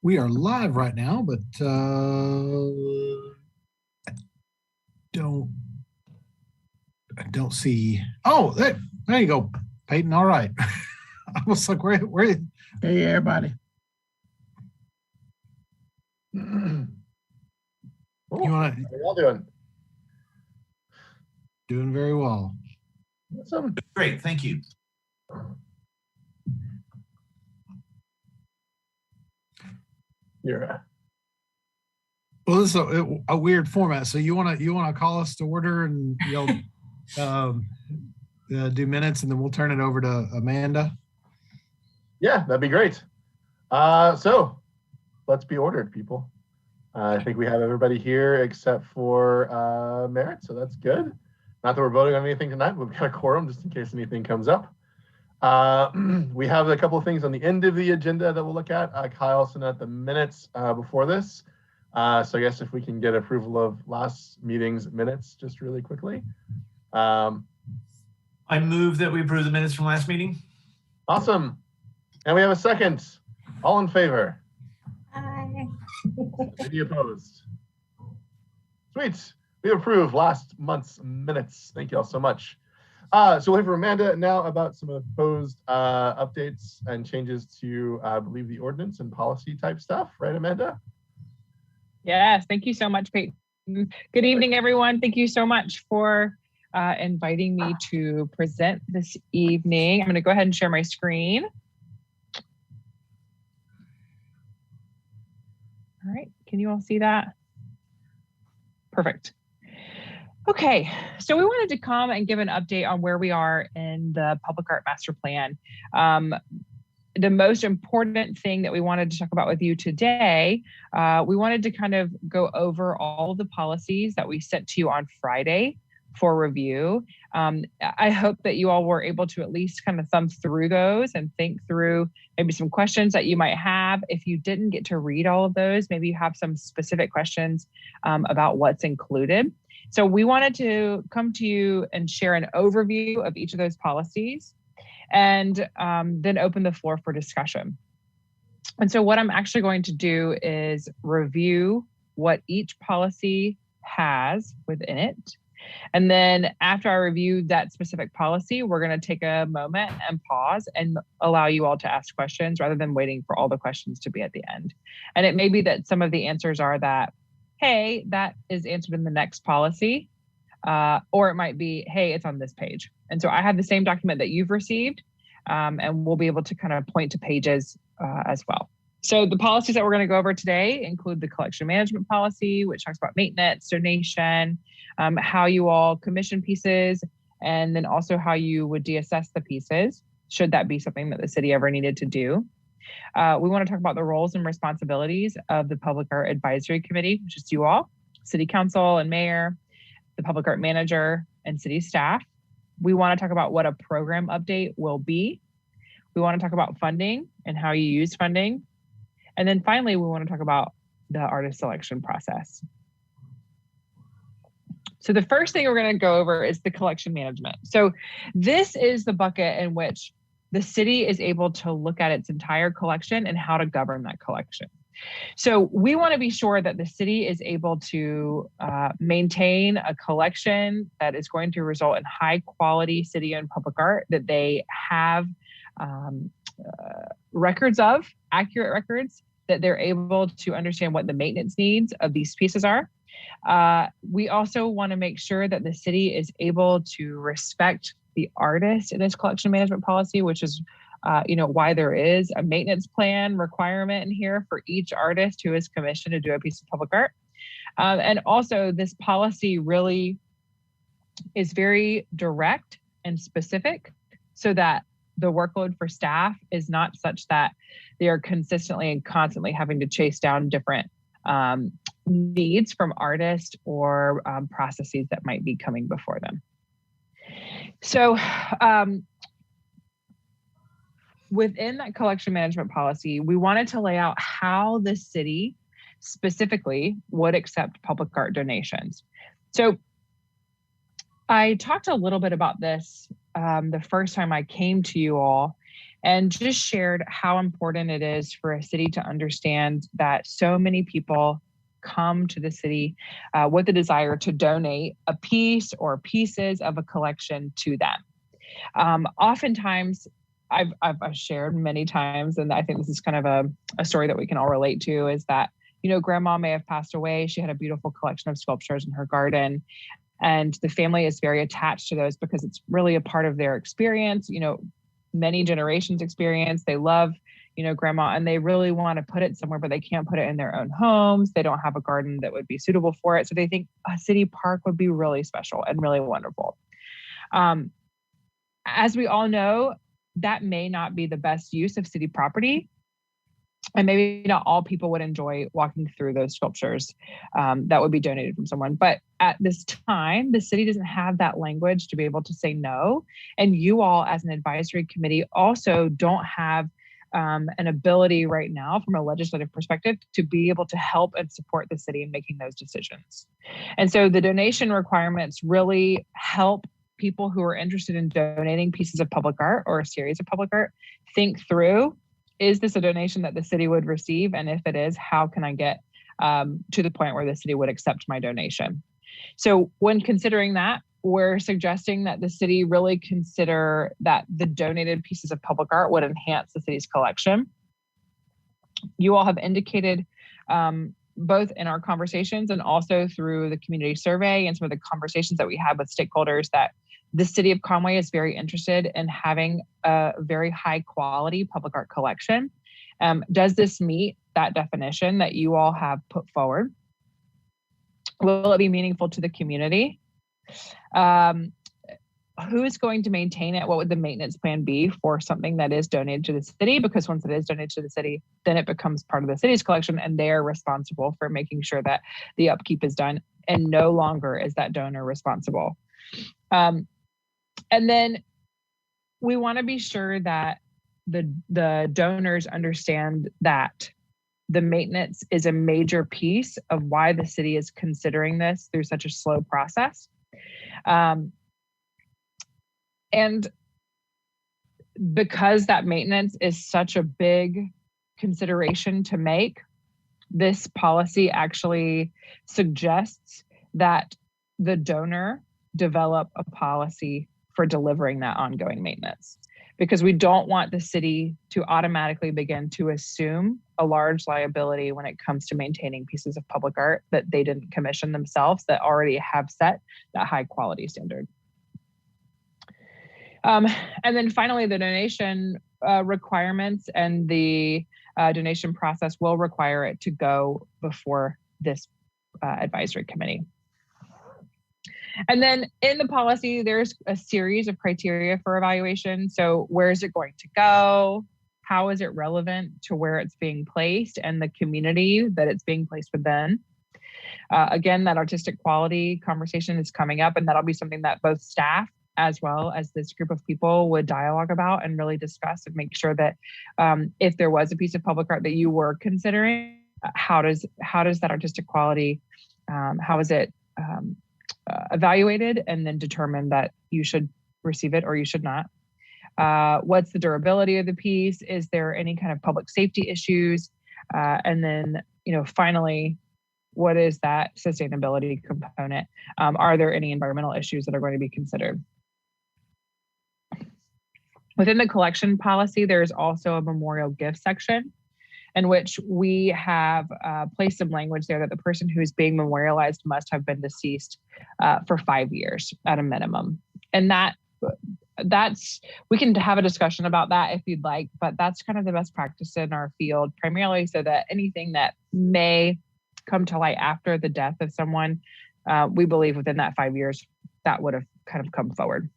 We are live right now, but I don't see. Oh, there you go, Peyton. All right. I was like, where? Hey, everybody. You want to? How y'all doing? Doing very well. Awesome. Great, thank you. Well, this is a weird format. So you want to call us to order, and you'll do minutes, and then we'll turn it over to Amanda. Yeah, that'd be great. So let's be ordered, people. I think we have everybody here except for Merritt, so that's good. Not that we're voting on anything tonight, but we've got a quorum just in case anything comes up. We have a couple of things on the end of the agenda that we'll look at. Kyle sent out the minutes before this. So I guess if we can get approval of last meeting's minutes just really quickly. I move that we approve the minutes from last meeting. Awesome. And we have a second. All in favor? Aye. Any opposed? Sweet. We approve last month's minutes. Thank you all so much. So we'll hear from Amanda now about some of the proposed updates and changes to, I believe, the ordinance and policy type stuff. Right, Amanda? Yes, thank you so much, Peyton. Good evening, everyone. Thank you so much for inviting me to present this evening. I'm going to go ahead and share my screen. All right, can you all see that? Perfect. Okay, so we wanted to come and give an update on where we are in the Public Art Master Plan. The most important thing that we wanted to talk about with you today, we wanted to kind of go over all of the policies that we sent to you on Friday for review. I hope that you all were able to at least kind of thumb through those and think through maybe some questions that you might have. If you didn't get to read all of those, maybe you have some specific questions about what's included. So we wanted to come to you and share an overview of each of those policies and then open the floor for discussion. And so what I'm actually going to do is review what each policy has within it. And then after I review that specific policy, we're going to take a moment and pause and allow you all to ask questions rather than waiting for all the questions to be at the end. And it may be that some of the answers are that, hey, that is answered in the next policy, or it might be, hey, it's on this page. And so I have the same document that you've received, and we'll be able to kind of point to pages as well. So the policies that we're going to go over today include the collection management policy, which talks about maintenance, donation, how you all commission pieces, and then also how you would deassess the pieces, should that be something that the city ever needed to do. We want to talk about the roles and responsibilities of the Public Art Advisory Committee, which is you all, City Council and Mayor, the Public Art Manager, and city staff. We want to talk about what a program update will be. We want to talk about funding and how you use funding. And then finally, we want to talk about the artist selection process. So the first thing we're going to go over is the collection management. So this is the bucket in which the city is able to look at its entire collection and how to govern that collection. So we want to be sure that the city is able to maintain a collection that is going to result in high quality city-owned public art, that they have records of, accurate records, that they're able to understand what the maintenance needs of these pieces are. We also want to make sure that the city is able to respect the artist in its collection management policy, which is why there is a maintenance plan requirement in here for each artist who is commissioned to do a piece of public art. And also this policy really is very direct and specific, so that the workload for staff is not such that they are consistently and constantly having to chase down different needs from artists or processes that might be coming before them. So within that collection management policy, we wanted to lay out how the city specifically would accept public art donations. So I talked a little bit about this the first time I came to you all, and just shared how important it is for a city to understand that so many people come to the city with a desire to donate a piece or pieces of a collection to them. Oftentimes, I've shared many times, and I think this is kind of a story that we can all relate to, is that, grandma may have passed away. She had a beautiful collection of sculptures in her garden, and the family is very attached to those because it's really a part of their experience, many generations experience. They love, grandma, and they really want to put it somewhere, but they can't put it in their own homes. They don't have a garden that would be suitable for it. So they think a city park would be really special and really wonderful. As we all know, that may not be the best use of city property. And maybe not all people would enjoy walking through those sculptures that would be donated from someone. But at this time, the city doesn't have that language to be able to say no. And you all as an advisory committee also don't have an ability right now from a legislative perspective to be able to help and support the city in making those decisions. And so the donation requirements really help people who are interested in donating pieces of public art or a series of public art think through, is this a donation that the city would receive? And if it is, how can I get to the point where the city would accept my donation? So when considering that, we're suggesting that the city really consider that the donated pieces of public art would enhance the city's collection. You all have indicated both in our conversations and also through the community survey and some of the conversations that we had with stakeholders that the city of Conway is very interested in having a very high quality public art collection. Does this meet that definition that you all have put forward? Will it be meaningful to the community? Who is going to maintain it? What would the maintenance plan be for something that is donated to the city? Because once it is donated to the city, then it becomes part of the city's collection, and they're responsible for making sure that the upkeep is done, and no longer is that donor responsible. And then we want to be sure that the donors understand that the maintenance is a major piece of why the city is considering this through such a slow process. And because that maintenance is such a big consideration to make, this policy actually suggests that the donor develop a policy for delivering that ongoing maintenance, because we don't want the city to automatically begin to assume a large liability when it comes to maintaining pieces of public art that they didn't commission themselves, that already have set that high quality standard. And then finally, the donation requirements and the donation process will require it to go before this advisory committee. And then in the policy, there's a series of criteria for evaluation. So where is it going to go? How is it relevant to where it's being placed and the community that it's being placed within? Again, that artistic quality conversation is coming up, and that'll be something that both staff as well as this group of people would dialogue about and really discuss and make sure that if there was a piece of public art that you were considering, how does that artistic quality, how is it evaluated, and then determine that you should receive it or you should not. What's the durability of the piece? Is there any kind of public safety issues? And then, finally, what is that sustainability component? Are there any environmental issues that are going to be considered? Within the collection policy, there's also a memorial gift section in which we have placed some language there that the person who is being memorialized must have been deceased for 5 years at a minimum. And that's, we can have a discussion about that if you'd like, but that's kind of the best practice in our field, primarily so that anything that may come to light after the death of someone, we believe within that 5 years, that would have kind of come forward.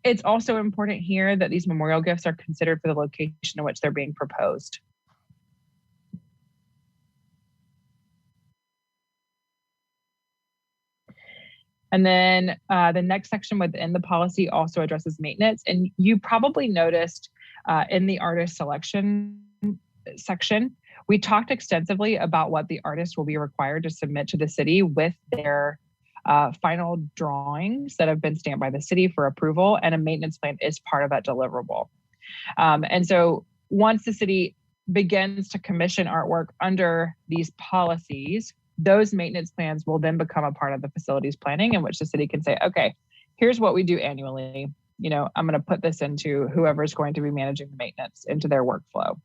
It's also important here that these memorial gifts are considered for the location in which they're being proposed. And then the next section within the policy also addresses maintenance. And you probably noticed in the artist selection section, we talked extensively about what the artist will be required to submit to the city with their final drawings that have been stamped by the city for approval, and a maintenance plan is part of that deliverable. And so once the city begins to commission artwork under these policies, those maintenance plans will then become a part of the facilities planning, in which the city can say, okay, here's what we do annually. I'm going to put this into whoever's going to be managing the maintenance into their workflow.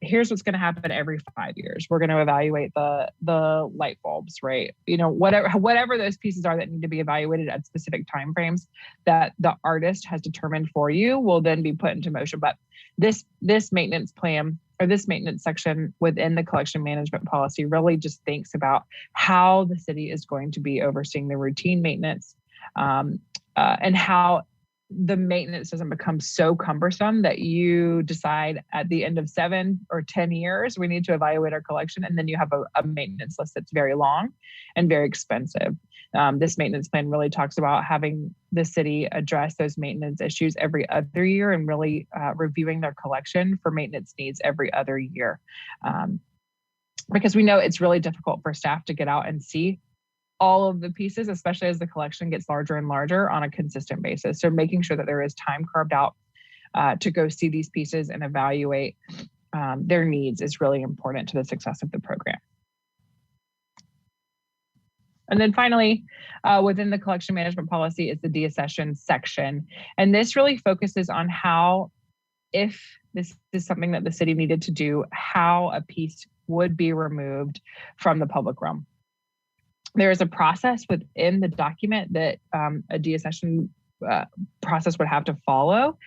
Here's what's going to happen every 5 years. We're going to evaluate the light bulbs, right? Whatever those pieces are that need to be evaluated at specific timeframes that the artist has determined for you will then be put into motion. But this maintenance plan or this maintenance section within the collection management policy really just thinks about how the city is going to be overseeing the routine maintenance, and how the maintenance doesn't become so cumbersome that you decide at the end of 7 or 10 years, we need to evaluate our collection. And then you have a maintenance list that's very long and very expensive. This maintenance plan really talks about having the city address those maintenance issues every other year and really reviewing their collection for maintenance needs every other year. Because we know it's really difficult for staff to get out and see all of the pieces, especially as the collection gets larger and larger on a consistent basis. So making sure that there is time carved out to go see these pieces and evaluate their needs is really important to the success of the program. And then finally, within the collection management policy is the deaccession section. And this really focuses on how, if this is something that the city needed to do, how a piece would be removed from the public realm. There is a process within the document that a deaccession process would have to follow.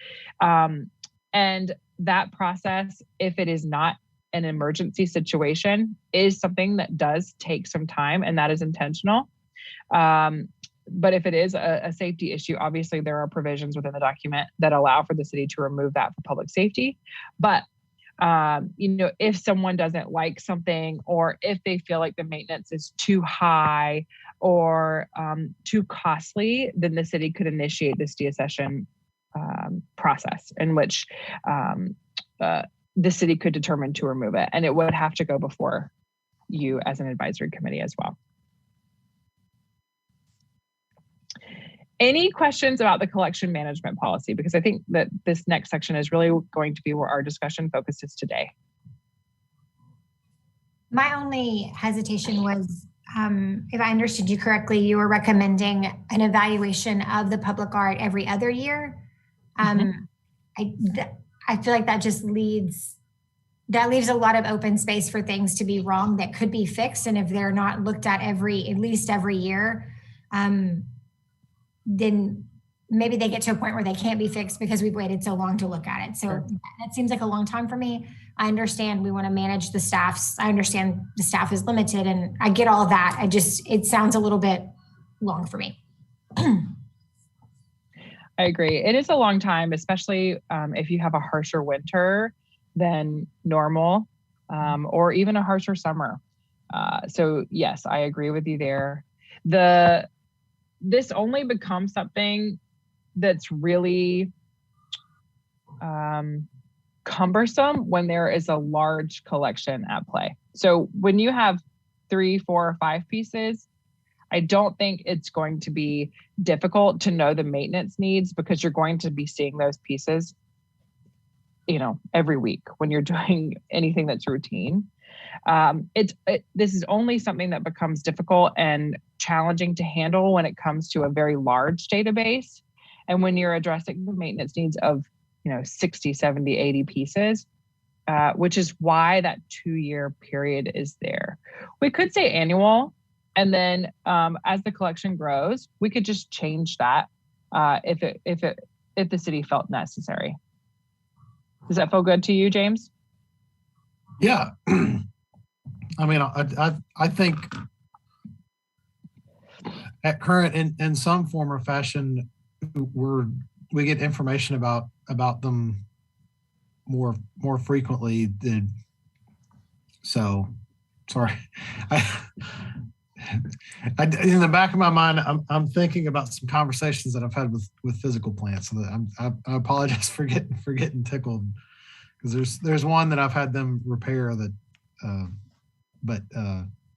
And that process, if it is not an emergency situation, is something that does take some time, and that is intentional. But if it is a safety issue, obviously there are provisions within the document that allow for the city to remove that for public safety. But if someone doesn't like something, or if they feel like the maintenance is too high or too costly, then the city could initiate this deaccession process in which the city could determine to remove it. And it would have to go before you as an advisory committee as well. Any questions about the collection management policy? Because I think that this next section is really going to be where our discussion focuses today. My only hesitation was, if I understood you correctly, you were recommending an evaluation of the public art every other year. I feel like that just leaves a lot of open space for things to be wrong that could be fixed. And if they're not looked at at least every year, then maybe they get to a point where they can't be fixed because we've waited so long to look at it. So Sure. that seems like a long time for me. I understand we want to manage the staffs. I understand the staff is limited and I get all that. It sounds a little bit long for me. I agree. It is a long time, especially if you have a harsher winter than normal, or even a harsher summer. So yes, I agree with you there. This only becomes something that's really cumbersome when there is a large collection at play. So when you have 3, 4, or 5 pieces, I don't think it's going to be difficult to know the maintenance needs because you're going to be seeing those pieces, every week when you're doing anything that's routine. This is only something that becomes difficult and challenging to handle when it comes to a very large database. And when you're addressing the maintenance needs of, 60, 70, 80 pieces, which is why that 2-year period is there. We could say annual. And then as the collection grows, we could just change that if the city felt necessary. Does that feel good to you, James? Yeah. I mean, I think at current, in some form or fashion, we get information about them more frequently. So, sorry. In the back of my mind, I'm thinking about some conversations that I've had with physical plants. So that I apologize for getting tickled, because there's one that I've had them repair that, but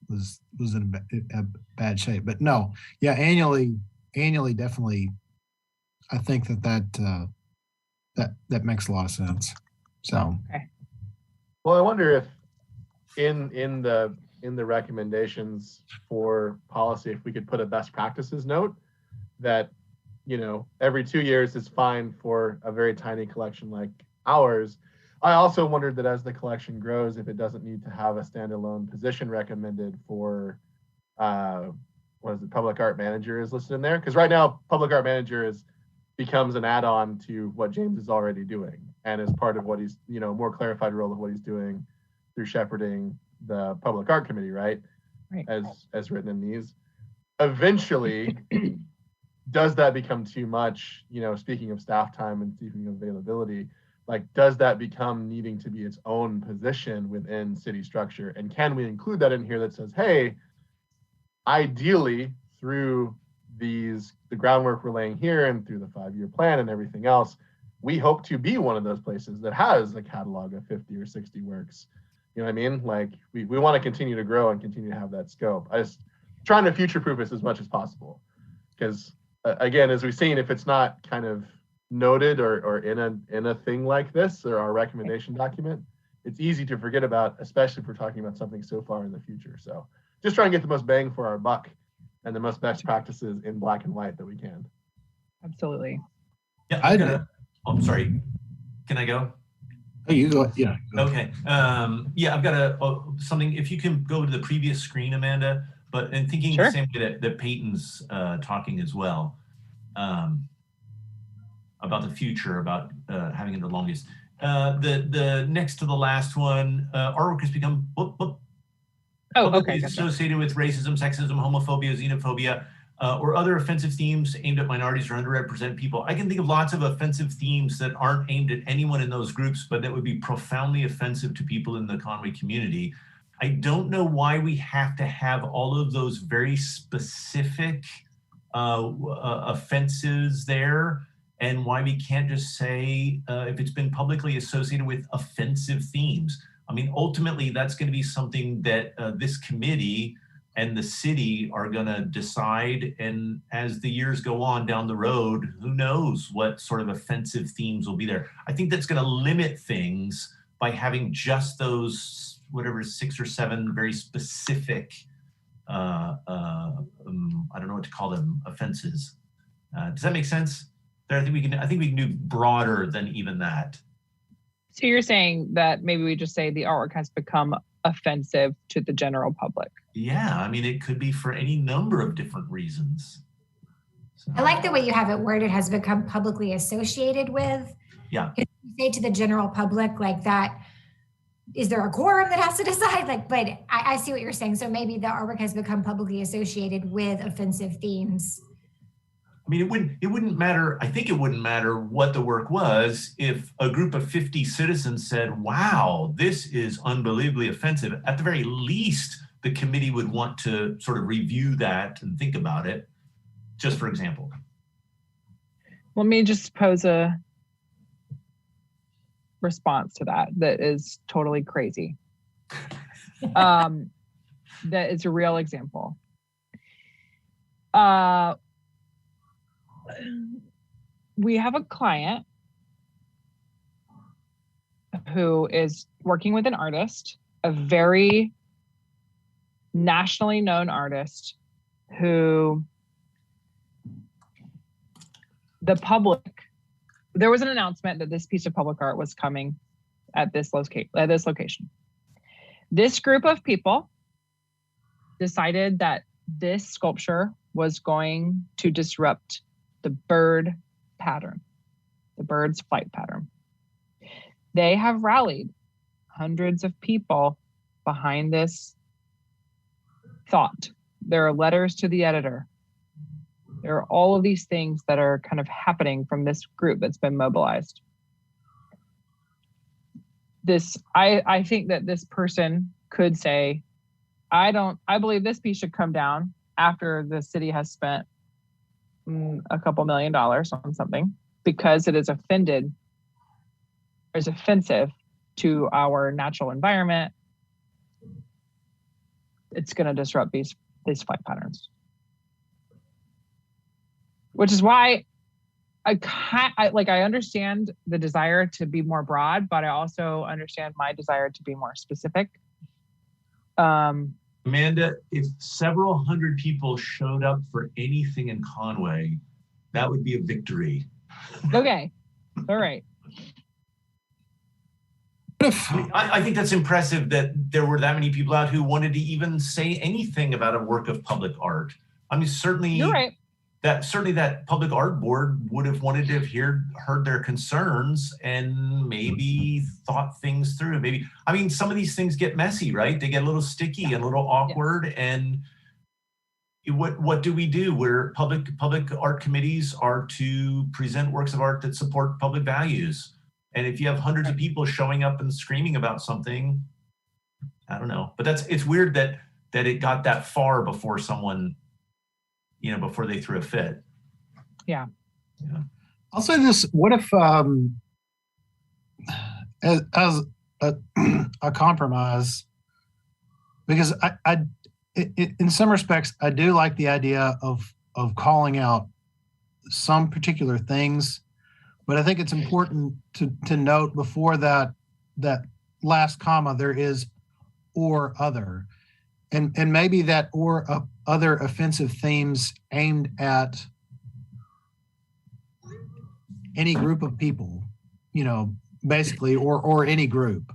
was in a bad shape. But no, yeah, annually, definitely. I think that makes a lot of sense. So, okay. Well, I wonder if in the recommendations for policy, if we could put a best practices note that, every 2 years is fine for a very tiny collection like ours. I also wondered that as the collection grows, if it doesn't need to have a standalone position recommended for, public art manager is listed in there. Because right now, public art manager becomes an add-on to what James is already doing and is part of what he's, more clarified role of what he's doing through shepherding the public art committee, right? As written in these. Eventually, does that become too much? Speaking of staff time and speaking of availability, does that become needing to be its own position within city structure? And can we include that in here that says, hey, ideally through the groundwork we're laying here and through the 5-year plan and everything else, we hope to be one of those places that has a catalog of 50 or 60 works. You know what I mean? We want to continue to grow and continue to have that scope. I just trying to future-proof this as much as possible. Because again, as we've seen, if it's not kind of noted or in a thing like this or our recommendation document, it's easy to forget about, especially if we're talking about something so far in the future. So just try and get the most bang for our buck and the most best practices in black and white that we can. Absolutely. Yeah, I'm sorry. Can I go? Oh, you go. Yeah. Go. Okay. Yeah, I've got something. If you can go to the previous screen, Amanda, and thinking Sure. the same way that Peyton's talking as well about the future, about having it the longest. The next to the last one, artwork has become Okay. associated with racism, sexism, homophobia, xenophobia, or other offensive themes aimed at minorities or underrepresented people. I can think of lots of offensive themes that aren't aimed at anyone in those groups, but that would be profoundly offensive to people in the Conway community. I don't know why we have to have all of those very specific offenses there, and why we can't just say if it's been publicly associated with offensive themes. I mean, ultimately, that's going to be something that this committee and the city are going to decide. And as the years go on down the road, who knows what sort of offensive themes will be there. I think that's going to limit things by having just those, 6 or 7 very specific, I don't know what to call them, offenses. Does that make sense? I think we can do broader than even that. So you're saying that maybe we just say the artwork has become offensive to the general public. Yeah, I mean, it could be for any number of different reasons. So, I like the way you have it worded, has become publicly associated with. yeah. You say to the general public like that, is there a quorum that has to decide? Like, but I see what you're saying. So maybe the artwork has become publicly associated with offensive themes. I mean, it wouldn't matter. I think it wouldn't matter what the work was if a group of 50 citizens said, wow, this is unbelievably offensive. At the very least, the committee would want to sort of review that and think about it, just for example. Let me just pose a response to that is totally crazy. That is a real example. We have a client who is working with an artist, a very nationally known artist who the public, there was an announcement that this piece of public art was coming at this location. This group of people decided that this sculpture was going to disrupt the bird pattern, the bird's flight pattern. They have rallied hundreds of people behind this thought. There are letters to the editor. There are all of these things that are kind of happening from this group that's been mobilized. I think that this person could say, I believe this piece should come down after the city has spent a couple $1 million on something because it is offensive to our natural environment. It's going to disrupt these flight patterns. Which is why I understand the desire to be more broad, but I also understand my desire to be more specific. Amanda, if several hundred people showed up for anything in Conway, that would be a victory. Okay, all right. I think that's impressive that there were that many people out who wanted to even say anything about a work of public art. I mean, certainly, you're right. That public art board would have wanted to have heard their concerns and maybe thought things through. Maybe, I mean, some of these things get messy, right? They get a little sticky and a little awkward. Yes. And what do we do? Where public art committees are to present works of art that support public values. And if you have hundreds of people showing up and screaming about something, I don't know. But it's weird that it got that far before someone, before they threw a fit. Yeah. I'll say this: what if, as a compromise, because in some respects, I do like the idea of calling out some particular things, but I think it's important to note before that last comma there is or other, and maybe that or other offensive themes aimed at any group of people, basically, or any group.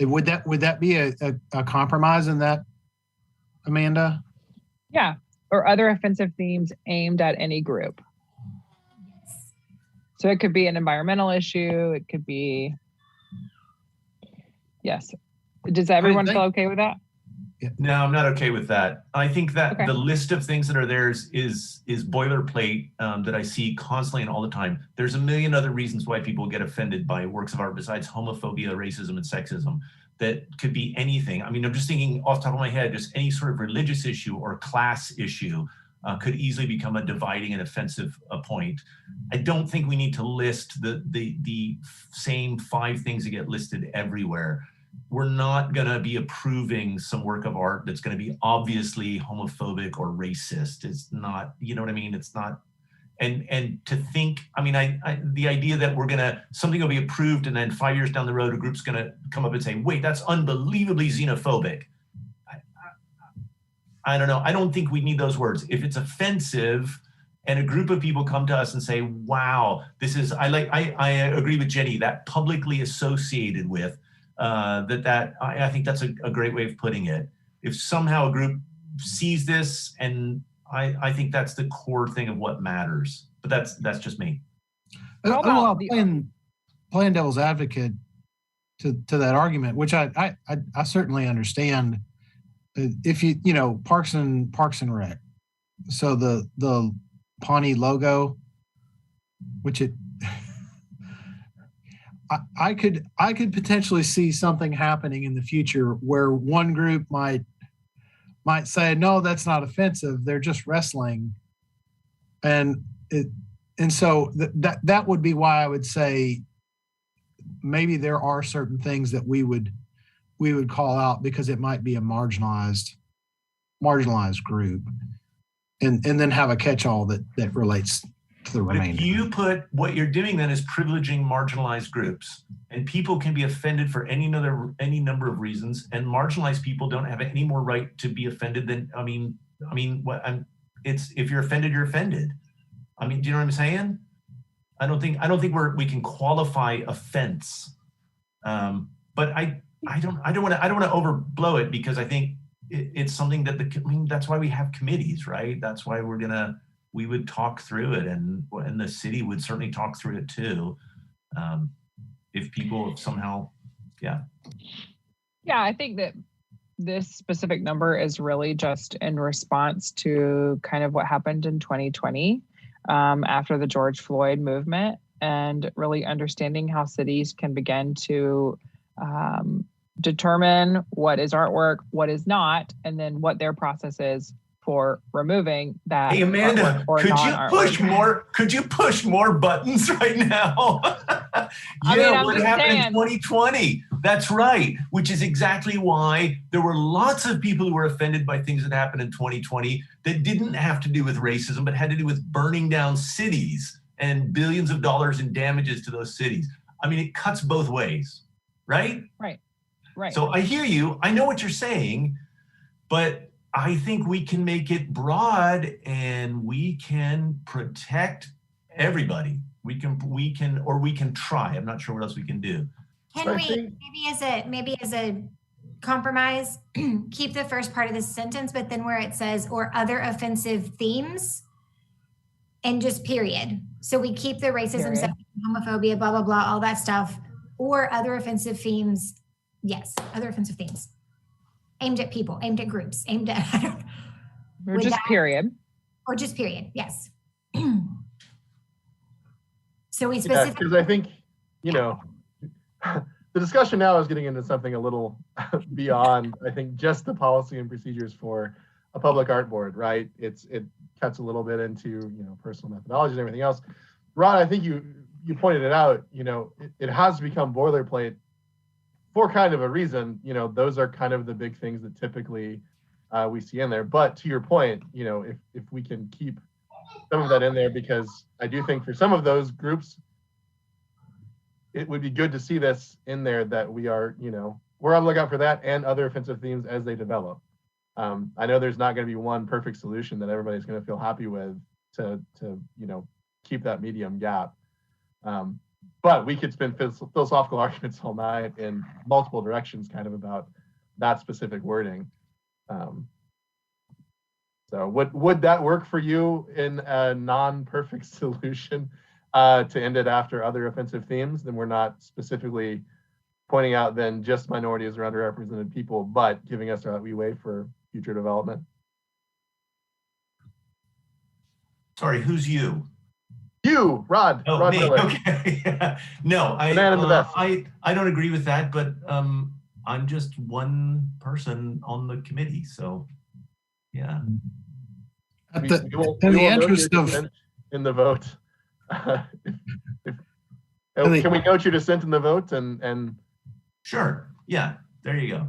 Would that be a compromise in that, Amanda? Yeah, or other offensive themes aimed at any group. So it could be an environmental issue. It could be, yes. Does everyone feel okay with that? No, I'm not okay with that. I think that the list of things that are there is boilerplate that I see constantly and all the time. There's a million other reasons why people get offended by works of art besides homophobia, racism, and sexism. That could be anything. I mean, I'm just thinking off the top of my head, just any sort of religious issue or class issue could easily become a dividing and offensive point. I don't think we need to list the same 5 things that get listed everywhere. We're not going to be approving some work of art that's going to be obviously homophobic or racist. It's not, you know what I mean? It's not. And to think, I mean, the idea that something will be approved and then 5 years down the road, a group's going to come up and say, wait, that's unbelievably xenophobic. I don't know. I don't think we need those words. If it's offensive and a group of people come to us and say, wow, this is, I agree with Jenny, that publicly associated with, I think that's a great way of putting it. If somehow a group sees this, and I think that's the core thing of what matters. But that's just me. Well, playing devil's advocate to that argument, which I certainly understand. If you know Parks and Rec, so the Pawnee logo, which I could potentially see something happening in the future where one group might say, no, that's not offensive, they're just wrestling, and so that would be why I would say maybe there are certain things that we would call out because it might be a marginalized group, and then have a catch-all that relates to the remainder. If you put what you're doing then is privileging marginalized groups, and people can be offended for any number of reasons, and marginalized people don't have any more right to be offended than it's if you're offended, you're offended. I mean, do you know what I'm saying? I don't think we can qualify offense, but I don't want to overblow it, because I think it's something that that's why we have committees, right? That's why we would talk through it, and the city would certainly talk through it too. If people somehow, yeah. I think that this specific number is really just in response to kind of what happened in 2020 after the George Floyd movement, and really understanding how cities can begin to determine what is artwork, what is not, and then what their process is for removing that. Hey Amanda, could you push more buttons right now? What happened in 2020? That's right, which is exactly why there were lots of people who were offended by things that happened in 2020 that didn't have to do with racism, but had to do with burning down cities and billions of dollars in damages to those cities. I mean, it cuts both ways, right? Right. So I hear you, I know what you're saying, but I think we can make it broad and we can protect everybody. We can try. I'm not sure what else we can do. Can we maybe as a compromise keep the first part of this sentence, but then where it says or other offensive themes, and just period. So we keep the racism, stuff, homophobia, blah blah blah, all that stuff, or other offensive themes. Yes, other offensive themes. Aimed at people, aimed at groups, aimed at or just period. Or just period, yes. So we specifically, because I think, the discussion now is getting into something a little beyond, I think, just the policy and procedures for a public art board, right? It cuts a little bit into, personal methodology and everything else. Rod, I think you pointed it out, it has become boilerplate for kind of a reason. Those are kind of the big things that typically we see in there. But to your point, if we can keep some of that in there, because I do think for some of those groups, it would be good to see this in there, that we are, we're on the lookout for that and other offensive themes as they develop. I know there's not going to be one perfect solution that everybody's going to feel happy with to keep that medium gap. But we could spend philosophical arguments all night in multiple directions kind of about that specific wording. So would that work for you in a non-perfect solution to end it after other offensive themes? Then we're not specifically pointing out then just minorities or underrepresented people, but giving us our leeway for future development. Sorry, who's you? You, Rod. Oh, Rod me. Miller. Okay. No, I don't agree with that, but I'm just one person on the committee, so yeah. In the interest of in the vote, can we note your dissent in the vote and? Sure. Yeah. There you go.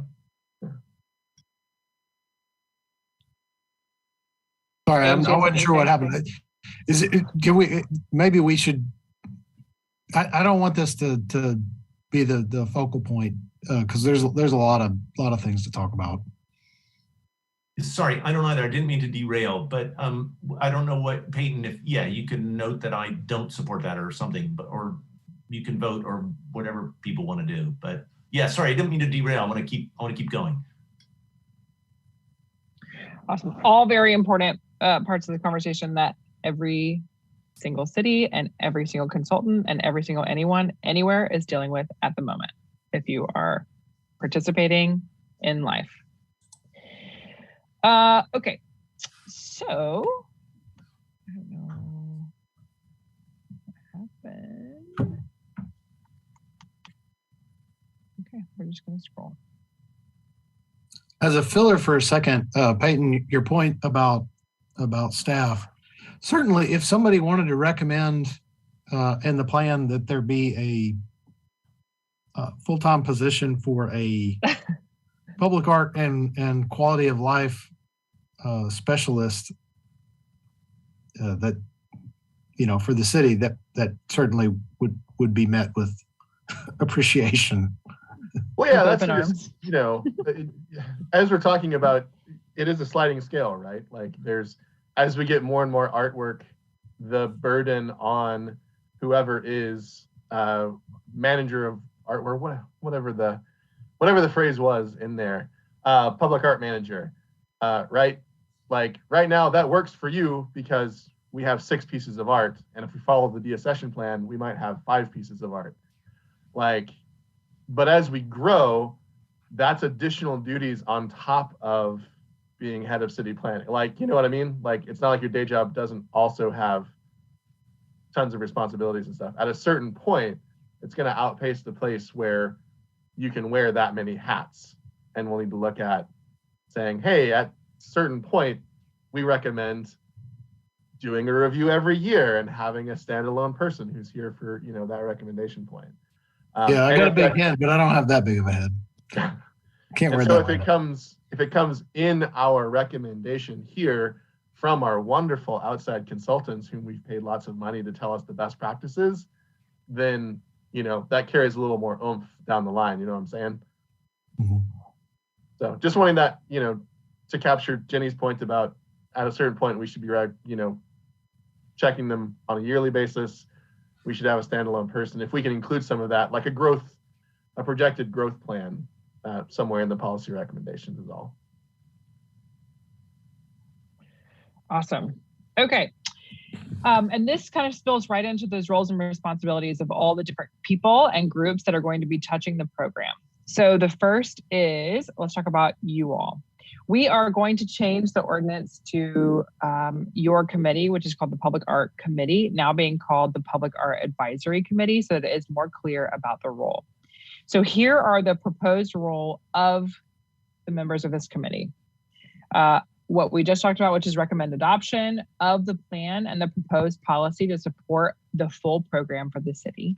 Sorry, I wasn't sure what happened. Maybe we should, I don't want this to be the focal point, because there's a lot of things to talk about. Sorry, I don't either. I didn't mean to derail, but I don't know what, Peyton, you can note that I don't support that or something, or you can vote or whatever people want to do. But yeah, sorry, I didn't mean to derail. I want to keep going. Awesome. All very important parts of the conversation that every single city and every single consultant and every single anyone anywhere is dealing with at the moment if you are participating in life. Okay, so I don't know what happened. Okay, we're just gonna scroll. As a filler for a second, Peyton, your point about staff, certainly if somebody wanted to recommend in the plan that there be a full-time position for a public art and quality of life specialist that, for the city, that certainly would be met with appreciation. Well, yeah, With that's open just, as we're talking about, it is a sliding scale, right? Like as we get more and more artwork, the burden on whoever is manager of art, or whatever the phrase was in there, public art manager, right? Like right now that works for you because we have 6 pieces of art. And if we follow the de-accession plan, we might have 5 pieces of art. But as we grow, that's additional duties on top of being head of city planning. You know what I mean? It's not like your day job doesn't also have tons of responsibilities and stuff. At a certain point, it's going to outpace the place where you can wear that many hats. And we'll need to look at saying, hey, at a certain point, we recommend doing a review every year and having a standalone person who's here for, that recommendation point. Yeah, I got a big head, but I don't have that big of a head. Can't wear that. So if it comes in our recommendation here from our wonderful outside consultants whom we've paid lots of money to tell us the best practices, then that carries a little more oomph down the line. You know what I'm saying? Mm-hmm. So just wanting that, to capture Jenny's point about at a certain point we should be checking them on a yearly basis. We should have a standalone person. If we can include some of that, like a projected growth plan somewhere in the policy recommendations is all. Awesome. Okay. And this kind of spills right into those roles and responsibilities of all the different people and groups that are going to be touching the program. So the first is, let's talk about you all. We are going to change the ordinance to your committee, which is called the Public Art Committee, now being called the Public Art Advisory Committee, so that it is more clear about the role. So here are the proposed role of the members of this committee. What we just talked about, which is recommend adoption of the plan and the proposed policy to support the full program for the city.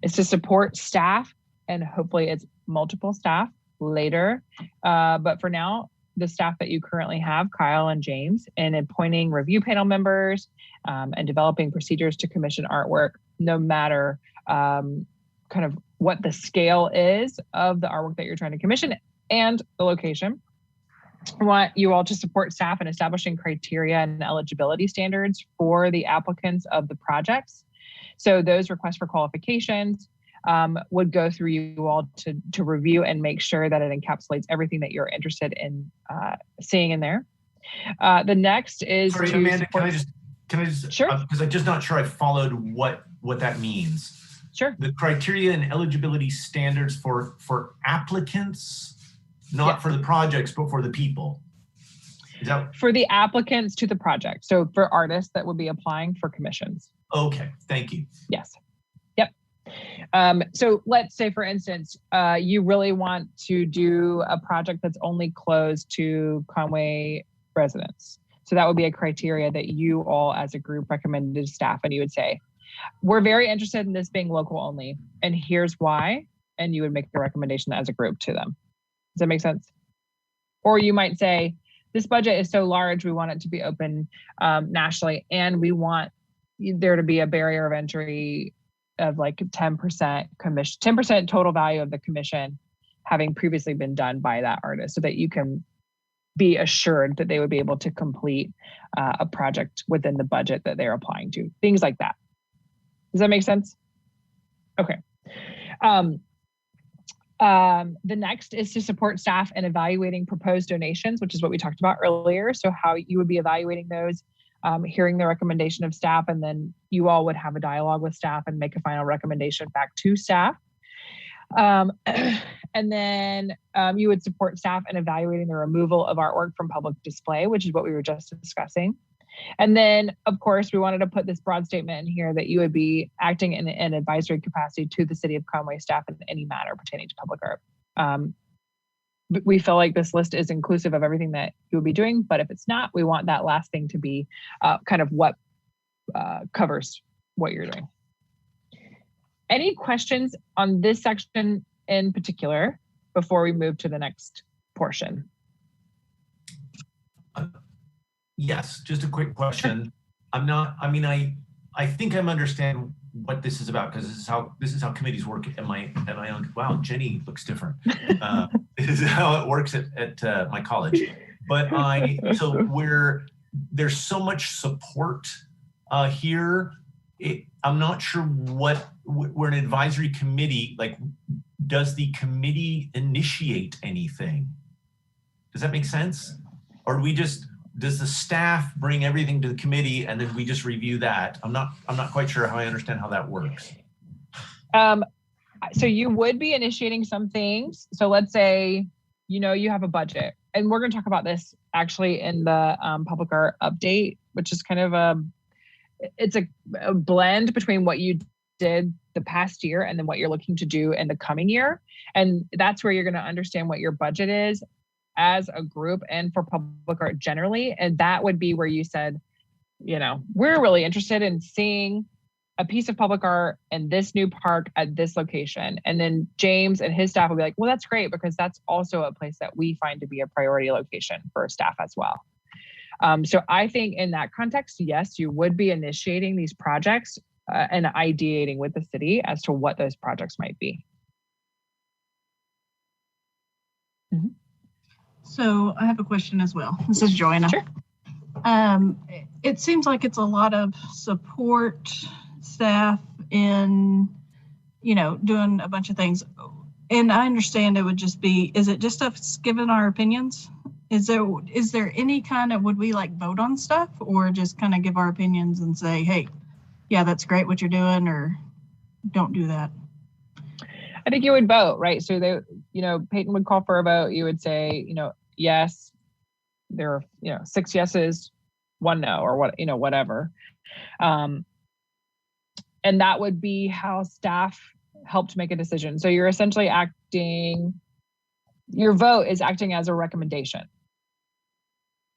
It's to support staff, and hopefully it's multiple staff later. But for now, the staff that you currently have, Kyle and James, in appointing review panel members and developing procedures to commission artwork, no matter kind of what the scale is of the artwork that you're trying to commission and the location. I want you all to support staff in establishing criteria and eligibility standards for the applicants of the projects. So those requests for qualifications would go through you all to review and make sure that it encapsulates everything that you're interested in seeing in there. The next is Sorry, to Amanda, support... can I just Sure. Because I'm just not sure I followed what that means. Sure. The criteria and eligibility standards for applicants, not for the projects, but for the people. Is that for the applicants to the project? So for artists that would be applying for commissions. okay? Thank you. Yes. Yep. So let's say, for instance, you really want to do a project that's only closed to Conway residents. So that would be a criteria that you all as a group recommended to staff, and you would say, we're very interested in this being local only, and here's why. And you would make a recommendation as a group to them. Does that make sense? Or you might say, this budget is so large, we want it to be open nationally, and we want there to be a barrier of entry of like 10% commission, 10% total value of the commission having previously been done by that artist, so that you can be assured that they would be able to complete a project within the budget that they're applying to. Things like that. Does that make sense? Okay. The next is to support staff in evaluating proposed donations, which is what we talked about earlier. So how you would be evaluating those, hearing the recommendation of staff, and then you all would have a dialogue with staff and make a final recommendation back to staff. And then you would support staff in evaluating the removal of artwork from public display, which is what we were just discussing. And then, of course, we wanted to put this broad statement in here that you would be acting in an advisory capacity to the City of Conway staff in any matter pertaining to public art. We feel like this list is inclusive of everything that you would be doing, but if it's not, we want that last thing to be kind of what covers what you're doing. Any questions on this section in particular before we move to the next portion? Yes, just a quick question. I think I'm understand what this is about, because this is how committees work at my own. Wow, Jenny looks different. This is how it works at my college. But there's so much support here. I'm not sure what we're an advisory committee. Like, does the committee initiate anything? Does that make sense? Or does the staff bring everything to the committee and then we just review that? I'm not quite sure how I understand how that works. So you would be initiating some things. So let's say, you have a budget, and we're going to talk about this actually in the public art update, which is kind of it's a blend between what you did the past year and then what you're looking to do in the coming year. And that's where you're going to understand what your budget is as a group and for public art generally. And that would be where you said, we're really interested in seeing a piece of public art in this new park at this location. And then James and his staff will be like, well, that's great, because that's also a place that we find to be a priority location for staff as well. So I think in that context, yes, you would be initiating these projects and ideating with the city as to what those projects might be. Mm-hmm. So I have a question as well. This is Joanna. Sure. It seems like it's a lot of support staff in, doing a bunch of things. And I understand it would just be, is it just us giving our opinions? Is there any kind of, would we vote on stuff, or just kind of give our opinions and say, hey, yeah, that's great what you're doing, or don't do that? I think you would vote, right? So Peyton would call for a vote. You would say, yes, there are, 6 yeses, 1 no, or whatever. And that would be how staff helped make a decision. So you're essentially your vote is acting as a recommendation.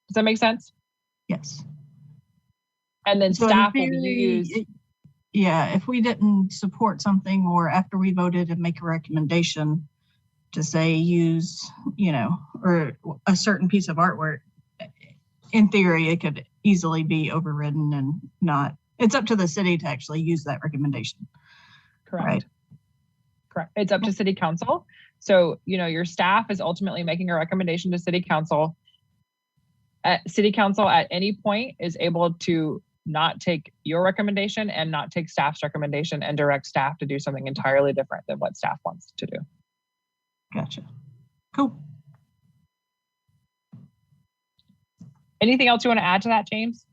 Does that make sense? Yes. And then So staff will theory, use. Yeah, if we didn't support something, or after we voted and make a recommendation to say use, or a certain piece of artwork, in theory, it could easily be overridden and not. It's up to the city to actually use that recommendation. Correct. Right? Correct. It's up to city council. So, your staff is ultimately making a recommendation to city council. City council at any point is able to not take your recommendation and not take staff's recommendation and direct staff to do something entirely different than what staff wants to do. Gotcha. Cool. Anything else you want to add to that, James?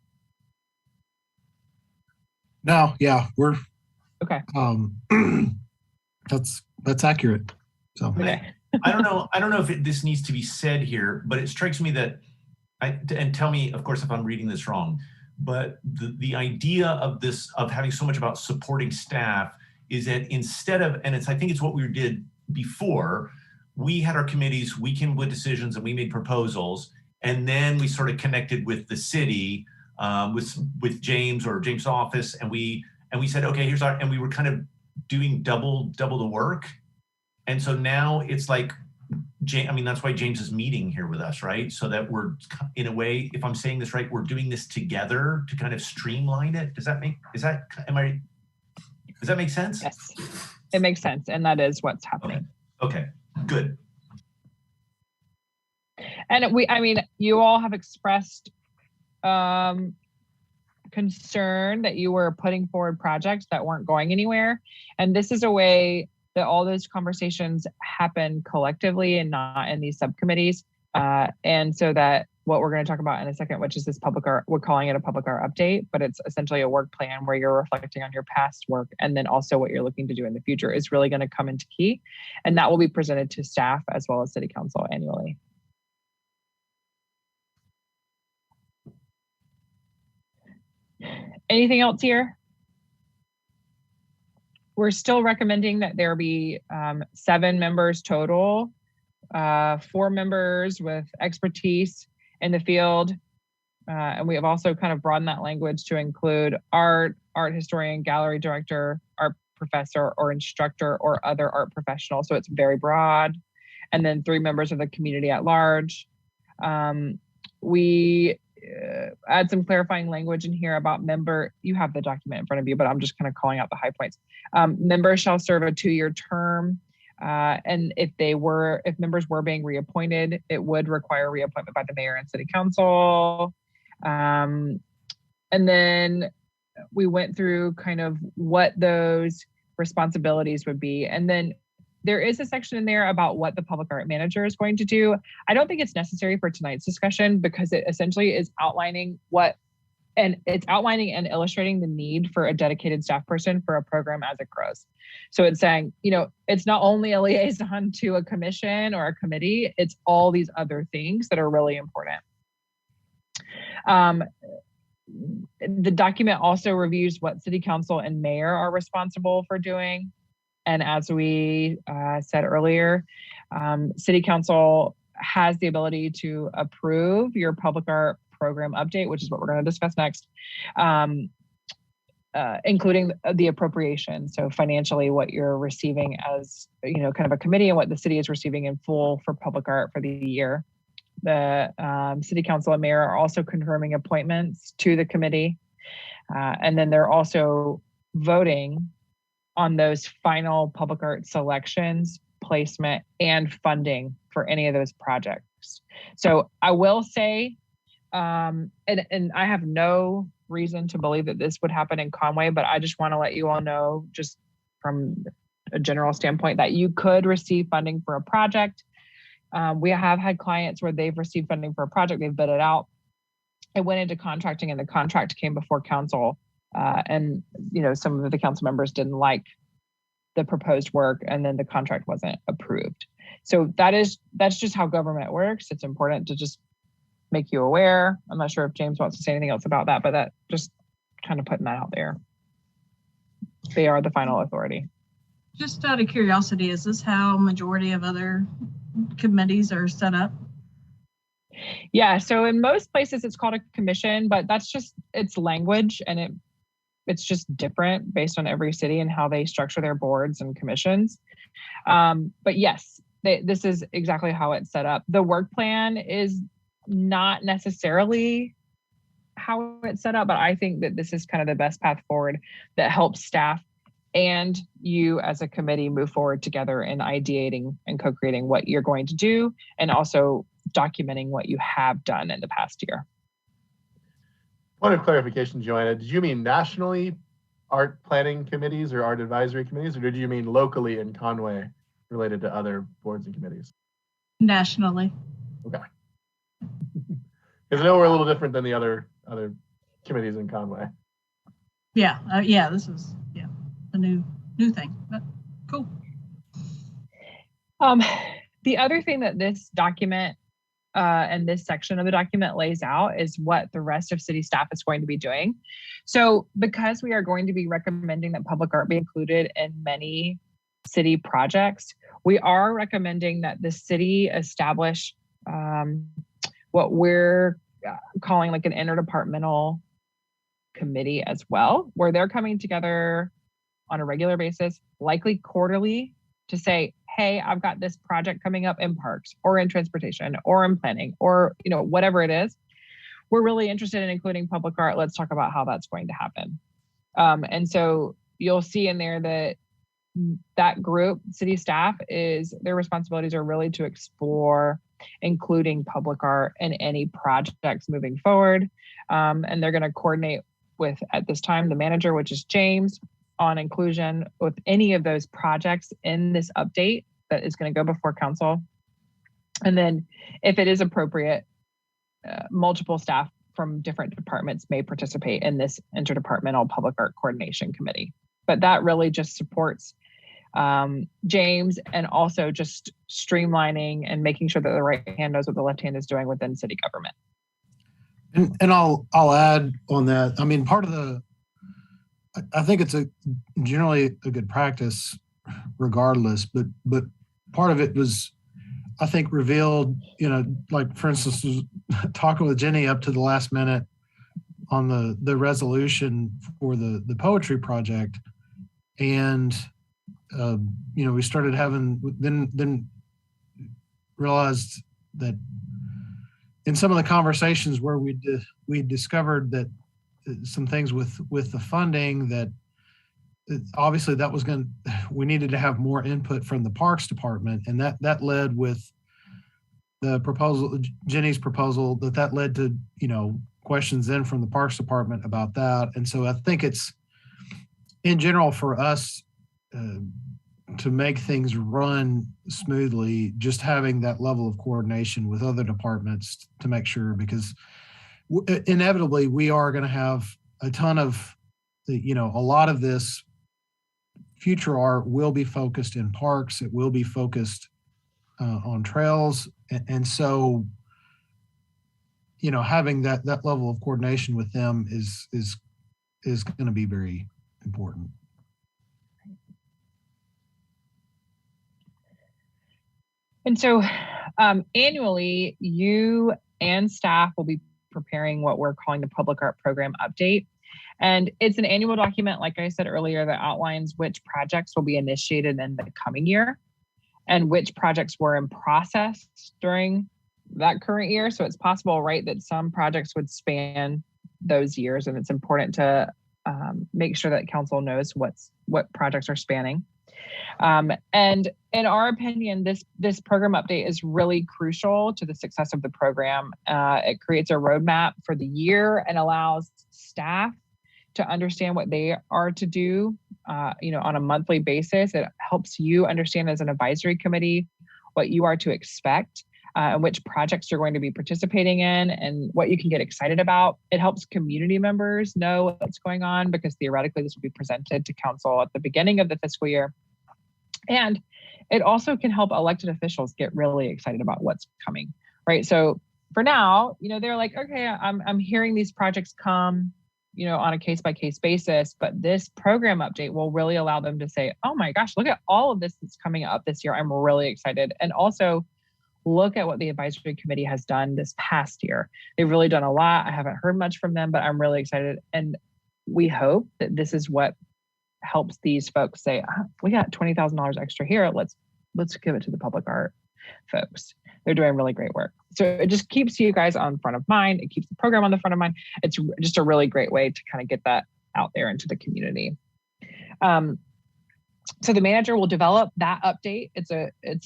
No, yeah, we're okay. That's accurate. So okay. I don't know if this needs to be said here, but it strikes me that and tell me, of course, if I'm reading this wrong, but the idea of this, of having so much about supporting staff, is that instead of, and I think it's what we did before, we had our committees, we came with decisions and we made proposals, and then we sort of connected with the city, with James or James' office, and we said, okay, here's our, and we were kind of doing double the work. And so now it's like, that's why James is meeting here with us, right? So that we're, in a way, if I'm saying this right, we're doing this together to kind of streamline it. Does that make sense? Yes, it makes sense. And that is what's happening. Okay, good. And you all have expressed concern that you were putting forward projects that weren't going anywhere. And this is a way that all those conversations happen collectively and not in these subcommittees. And so that what we're going to talk about in a second, which is this public art, we're calling it a public art update, but it's essentially a work plan where you're reflecting on your past work and then also what you're looking to do in the future is really going to come into key. And that will be presented to staff as well as City Council annually. Anything else here? We're still recommending that there be 7 members total, 4 members with expertise in the field. And we have also kind of broadened that language to include art historian, gallery director, art professor, or instructor, or other art professional. So it's very broad. And then 3 members of the community at large. We add some clarifying language in here about member. You have the document in front of you, but I'm just kind of calling out the high points. Members shall serve a 2-year term. And if members were being reappointed, it would require reappointment by the mayor and city council. And then we went through kind of what those responsibilities would be. And then there is a section in there about what the public art manager is going to do. I don't think it's necessary for tonight's discussion because it essentially is outlining and illustrating the need for a dedicated staff person for a program as it grows. So it's saying, it's not only a liaison to a commission or a committee, it's all these other things that are really important. The document also reviews what city council and mayor are responsible for doing. And as we said earlier, city council has the ability to approve your public art program update, which is what we're going to discuss next, including the appropriation. So financially, what you're receiving as kind of a committee and what the city is receiving in full for public art for the year. The city council and mayor are also confirming appointments to the committee. And then they're also voting on those final public art selections, placement, and funding for any of those projects. So I will say, and I have no reason to believe that this would happen in Conway, but I just want to let you all know, just from a general standpoint, that you could receive funding for a project. We have had clients where they've received funding for a project, they've bid it out. It went into contracting and the contract came before council. And some of the council members didn't like the proposed work and then the contract wasn't approved. So that's just how government works. It's important to just make you aware. I'm not sure if James wants to say anything else about that, but that just kind of putting that out there. They are the final authority. Just out of curiosity, is this how majority of other committees are set up? Yeah, so in most places it's called a commission, but that's just its language, and it's just different based on every city and how they structure their boards and commissions. But yes, this is exactly how it's set up. The work plan is not necessarily how it's set up, but I think that this is kind of the best path forward that helps staff and you as a committee move forward together in ideating and co-creating what you're going to do, and also documenting what you have done in the past year. Point of clarification, Joanna, did you mean nationally art planning committees or art advisory committees, or did you mean locally in Conway related to other boards and committees? Nationally. Okay. Because I know we're a little different than the other committees in Conway. Yeah, this is a new thing, but cool. The other thing that this document and this section of the document lays out is what the rest of city staff is going to be doing. So because we are going to be recommending that public art be included in many city projects, we are recommending that the city establish what we're calling like an interdepartmental committee as well, where they're coming together on a regular basis, likely quarterly, to say, hey, I've got this project coming up in parks or in transportation or in planning or whatever it is. We're really interested in including public art. Let's talk about how that's going to happen. And so you'll see in there that group, city staff, their responsibilities are really to explore including public art in any projects moving forward. And they're going to coordinate with, at this time, the manager, which is James, on inclusion with any of those projects in this update that is going to go before council. And then if it is appropriate, multiple staff from different departments may participate in this Interdepartmental Public Art Coordination Committee. But that really just supports James, and also just streamlining and making sure that the right hand knows what the left hand is doing within city government. And I'll add on that. I mean, part of I think it's generally a good practice regardless, but part of it was, I think, revealed, like for instance, talking with Jenny up to the last minute on the resolution for the poetry project. And, we started having, then realized that in some of the conversations where we discovered that some things with the funding, that obviously that was we needed to have more input from the Parks Department. And that led with the proposal, Jenny's proposal, that led to, questions then from the Parks Department about that. And so I think it's, in general, for us to make things run smoothly, just having that level of coordination with other departments to make sure, because inevitably we are going to have a ton of, a lot of this future art will be focused in parks. It will be focused on trails. And so, having that level of coordination with them is going to be very important. And so annually, you and staff will be preparing what we're calling the Public Art Program Update. And it's an annual document, like I said earlier, that outlines which projects will be initiated in the coming year and which projects were in process during that current year. So it's possible, right, that some projects would span those years, and it's important to make sure that council knows what projects are spanning. And in our opinion, this program update is really crucial to the success of the program. It creates a roadmap for the year and allows staff to understand what they are to do, on a monthly basis. It helps you understand as an advisory committee what you are to expect and which projects you're going to be participating in and what you can get excited about. It helps community members know what's going on, because theoretically this will be presented to council at the beginning of the fiscal year. And it also can help elected officials get really excited about what's coming, right? So for now, they're like, okay, I'm hearing these projects come, on a case-by-case basis, but this program update will really allow them to say, oh my gosh, look at all of this that's coming up this year. I'm really excited. And also look at what the advisory committee has done this past year. They've really done a lot. I haven't heard much from them, but I'm really excited. And we hope that this is what helps these folks say, we got $20,000 extra here. Let's give it to the public art folks. They're doing really great work. So it just keeps you guys on front of mind. It keeps the program on the front of mind. It's just a really great way to kind of get that out there into the community. So the manager will develop that update. It's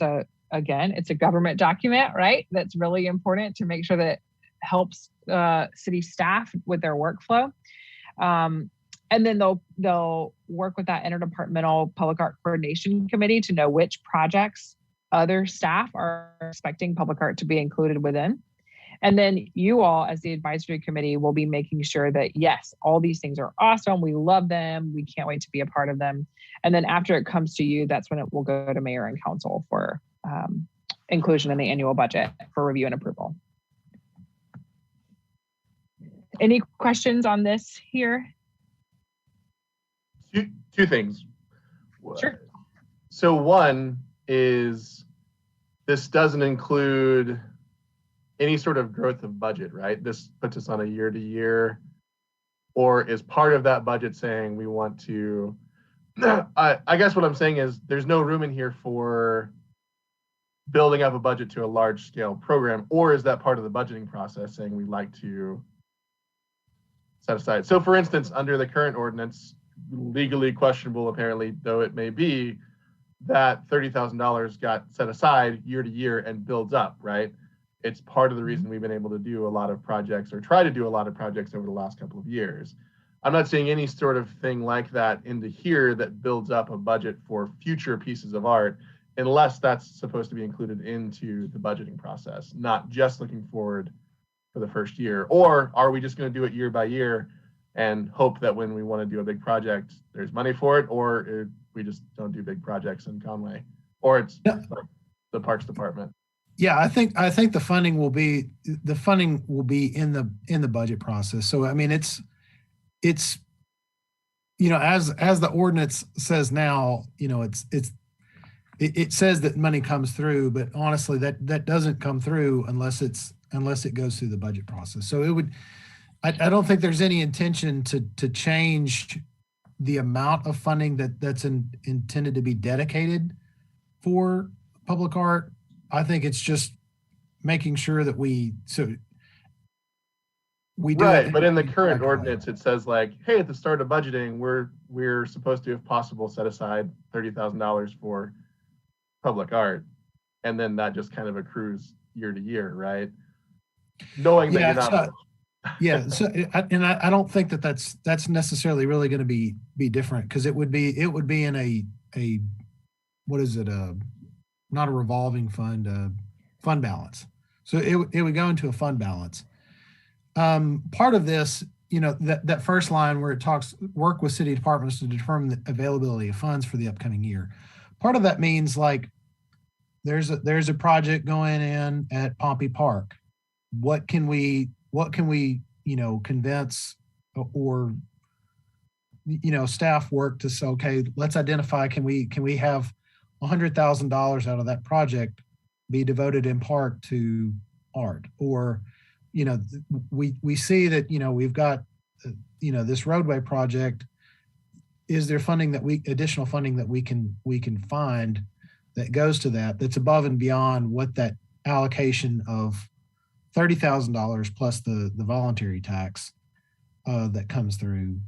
a government document, right? That's really important to make sure that it helps city staff with their workflow. And then they'll work with that Interdepartmental Public Art Coordination Committee to know which projects other staff are expecting public art to be included within. And then you all, as the advisory committee, will be making sure that, yes, all these things are awesome. We love them. We can't wait to be a part of them. And then after it comes to you, that's when it will go to mayor and council for inclusion in the annual budget for review and approval. Any questions on this here? Two things. Sure. So one is, this doesn't include any sort of growth of budget, right? This puts us on a year to year, or is part of that budget saying we want to, I guess what I'm saying is there's no room in here for building up a budget to a large scale program, or is that part of the budgeting process saying we'd like to set aside? So for instance, under the current ordinance, legally questionable apparently though it may be, that $30,000 got set aside year to year and builds up, right? It's part of the reason we've been able to do a lot of projects, or try to do a lot of projects over the last couple of years. I'm not seeing any sort of thing like that into here that builds up a budget for future pieces of art, unless that's supposed to be included into the budgeting process, not just looking forward for the first year. Or are we just going to do it year by year and hope that when we want to do a big project, there's money for it, or we just don't do big projects in Conway, or it's like the Parks Department? Yeah, I think the funding will be in the budget process. So I mean, it's as the ordinance says now, it says that money comes through, but honestly, that doesn't come through unless it goes through the budget process. So I don't think there's any intention to change the amount of funding that's intended to be dedicated for public art. I think it's just making sure that we do right, it. But in the current ordinance, it says like, hey, at the start of budgeting, we're supposed to, if possible, set aside $30,000 for public art, and then that just kind of accrues year to year, right? Knowing that you're not. Yeah, so I don't think that's necessarily really going to be different, because it would be in a what is it, not a revolving fund, fund balance. So it would go into a fund balance. Part of this, that first line where it talks work with city departments to determine the availability of funds for the upcoming year. Part of that means like there's a project going in at Pompey Park. What can we convince or staff work to say, okay, let's identify, can we have $100,000 out of that project be devoted in part to art? Or we see that we've got this roadway project. Is there additional funding that we can find that goes to that's above and beyond what that allocation of $30,000 plus the voluntary tax that comes through,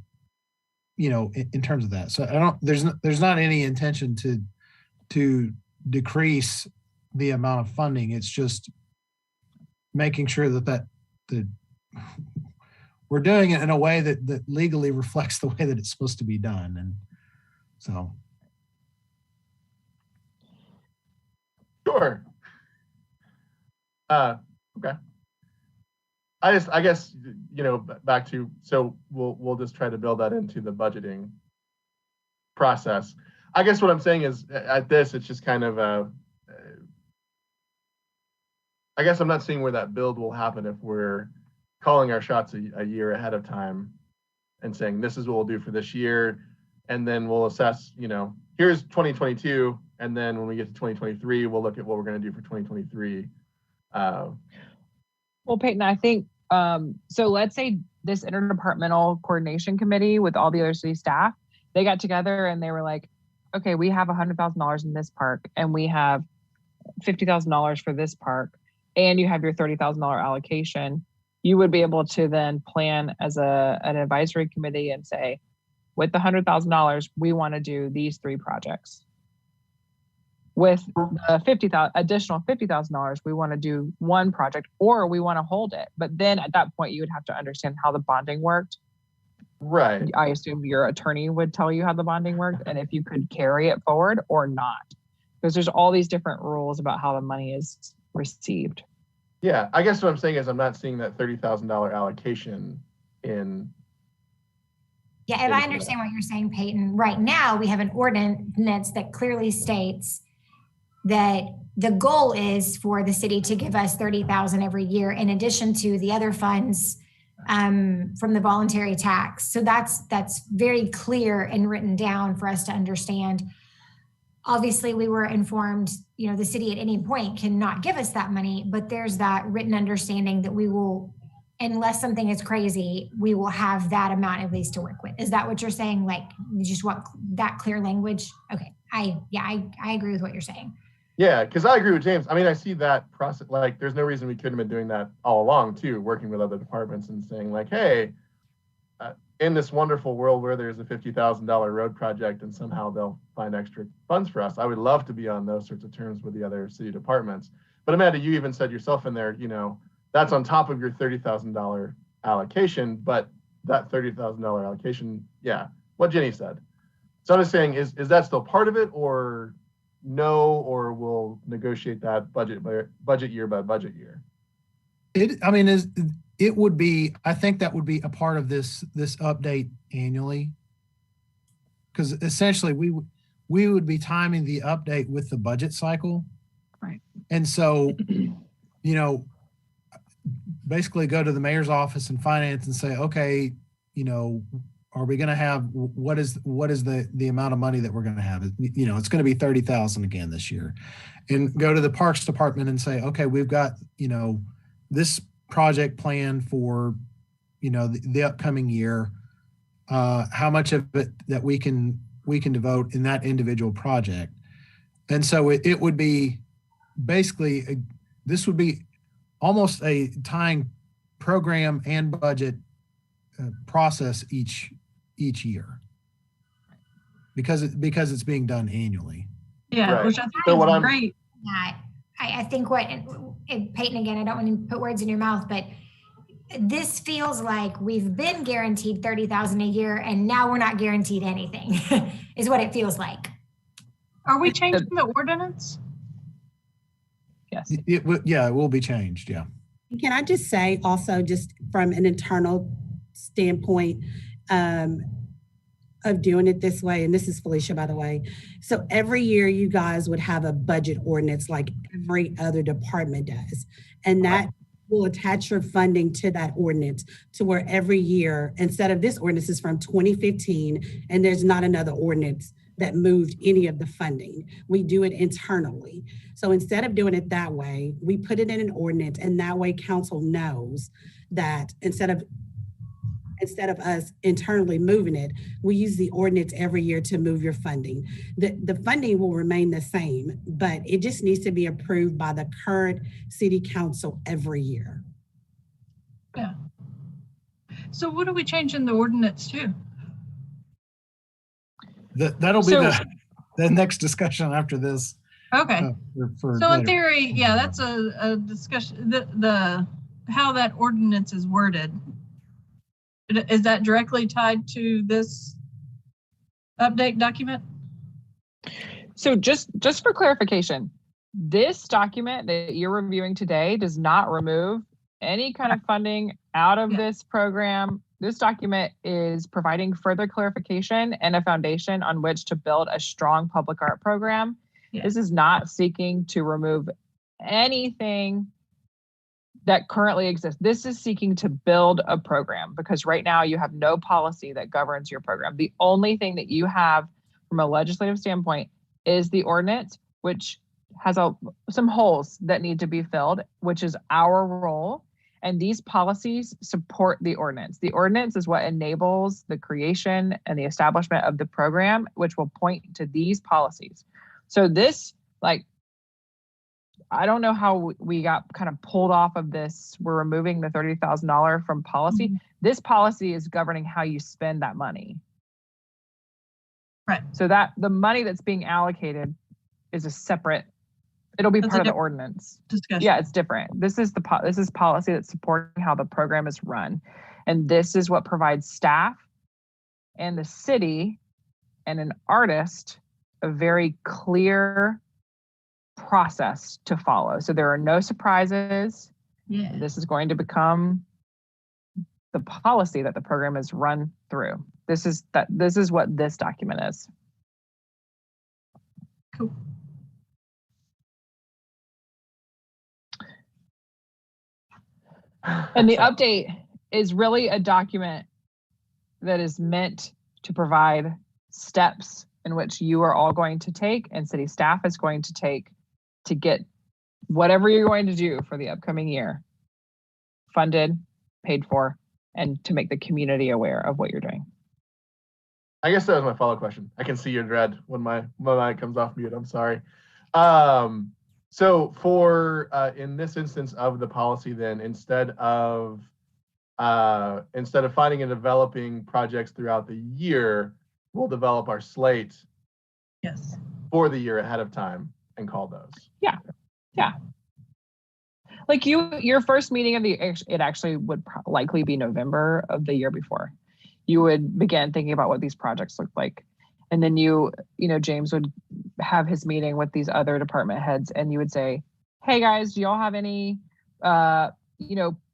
in terms of that. So there's not any intention to decrease the amount of funding. It's just making sure that we're doing it in a way that legally reflects the way that it's supposed to be done. And so. Sure. Okay. I guess, back to, so we'll just try to build that into the budgeting process. I guess what I'm saying is at this, it's just kind of I guess I'm not seeing where that build will happen if we're calling our shots a year ahead of time and saying, this is what we'll do for this year. And then we'll assess, here's 2022. And then when we get to 2023, we'll look at what we're going to do for 2023. Well, Peyton, I think, so let's say this interdepartmental coordination committee with all the other city staff, they got together and they were like, okay, we have $100,000 in this park and we have $50,000 for this park, and you have your $30,000 allocation. You would be able to then plan as an advisory committee and say, with the $100,000, we want to do these 3 projects. With the additional $50,000, we want to do 1 project, or we want to hold it. But then at that point, you would have to understand how the bonding worked. Right. I assume your attorney would tell you how the bonding worked and if you could carry it forward or not. Because there's all these different rules about how the money is received. Yeah, I guess what I'm saying is I'm not seeing that $30,000 allocation in. Yeah, if I understand what you're saying, Peyton, right now we have an ordinance that clearly states that the goal is for the city to give us $30,000 every year in addition to the other funds from the voluntary tax. So that's very clear and written down for us to understand. Obviously, we were informed, the city at any point cannot give us that money, but there's that written understanding that we will, unless something is crazy, we will have that amount at least to work with. Is that what you're saying? Like, you just want that clear language? Okay. I agree with what you're saying. Yeah, because I agree with James. I mean, I see that process. Like, there's no reason we couldn't have been doing that all along, too, working with other departments and saying, like, hey, in this wonderful world where there's a $50,000 road project and somehow they'll find extra funds for us, I would love to be on those sorts of terms with the other city departments. But Amanda, you even said yourself in there, that's on top of your $30,000 allocation, but that $30,000 allocation. Yeah, what Jenny said. So I'm just saying, is that still part of it, or no, or we'll negotiate that budget year by budget year? It would be, I think that would be a part of this update annually. Because essentially we would be timing the update with the budget cycle. Right. And so, basically go to the mayor's office and finance and say, okay, are we going to have, what is the amount of money that we're going to have? It's going to be 30,000 again this year. And go to the Parks Department and say, okay, we've got, this project plan for, the upcoming year. How much of it that we can devote in that individual project. And so it would be basically, this would be almost a tying program and budget process each year, because it's being done annually. Yeah, Right. which I think So is great. Yeah, I think Peyton, again, I don't want to put words in your mouth, but this feels like we've been guaranteed 30,000 a year and now we're not guaranteed anything is what it feels like. Are we changing the ordinance? Yes. It will be changed. Yeah. Can I just say also, just from an internal standpoint of doing it this way, and this is Felicia, by the way. So every year you guys would have a budget ordinance like every other department does. And that will attach your funding to that ordinance, to where every year, instead of this ordinance is from 2015, and there's not another ordinance that moved any of the funding. We do it internally. So instead of doing it that way, we put it in an ordinance, and that way council knows that instead of us internally moving it, we use the ordinance every year to move your funding. The funding will remain the same, but it just needs to be approved by the current city council every year. Yeah. So what are we changing the ordinance to? That'll be the next discussion after this. Okay. For So in later. theory, yeah, that's a discussion. The how that ordinance is worded. Is that directly tied to this update document? So just for clarification, this document that you're reviewing today does not remove any kind of funding out of this program. This document is providing further clarification and a foundation on which to build a strong public art program. Yeah. This is not seeking to remove anything that currently exists. This is seeking to build a program, because right now you have no policy that governs your program. The only thing that you have from a legislative standpoint is the ordinance, which has some holes that need to be filled, which is our role. And these policies support the ordinance. The ordinance is what enables the creation and the establishment of the program, which will point to these policies. So this, I don't know how we got kind of pulled off of this. We're removing the $30,000 from policy. Mm-hmm. This policy is governing how you spend that money. Right. So that the money that's being allocated is a separate, it'll be part of the ordinance. Discussion. Yeah, it's different. This is policy that's supporting how the program is run. And this is what provides staff and the city and an artist a very clear process to follow. So there are no surprises. Yeah. This is going to become the policy that the program is run through. This is what this document is. Cool. And the update is really a document that is meant to provide steps in which you are all going to take and city staff is going to take to get whatever you're going to do for the upcoming year funded, paid for, and to make the community aware of what you're doing. I guess that was my follow-up question. I can see your dread when my mic comes off mute. I'm sorry. So for in this instance of the policy, then instead of finding and developing projects throughout the year, we'll develop our slate yes. for the year ahead of time and call those. Yeah. Yeah. Like your first meeting of it actually would likely be November of the year before. You would begin thinking about what these projects look like. And then James would have his meeting with these other department heads and you would say, hey guys, do y'all have any,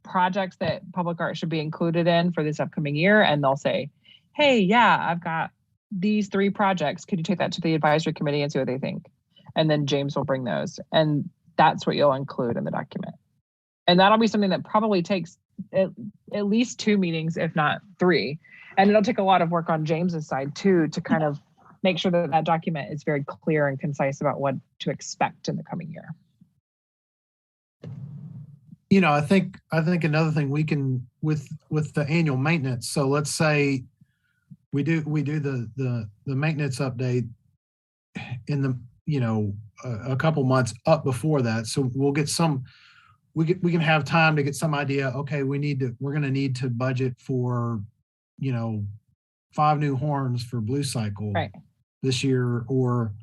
projects that public art should be included in for this upcoming year? And they'll say, hey, yeah, I've got these 3 projects. Could you take that to the advisory committee and see what they think? And then James will bring those. And that's what you'll include in the document. And that'll be something that probably takes at least 2 meetings, if not 3. And it'll take a lot of work on James's side too, to kind of make sure that that document is very clear and concise about what to expect in the coming year. I think another thing we can with the annual maintenance. So let's say we do the maintenance update in the a couple months up before that. So we'll get we can have time to get some idea. Okay, we're going to need to budget for 5 new horns for Blue Cycle this year, or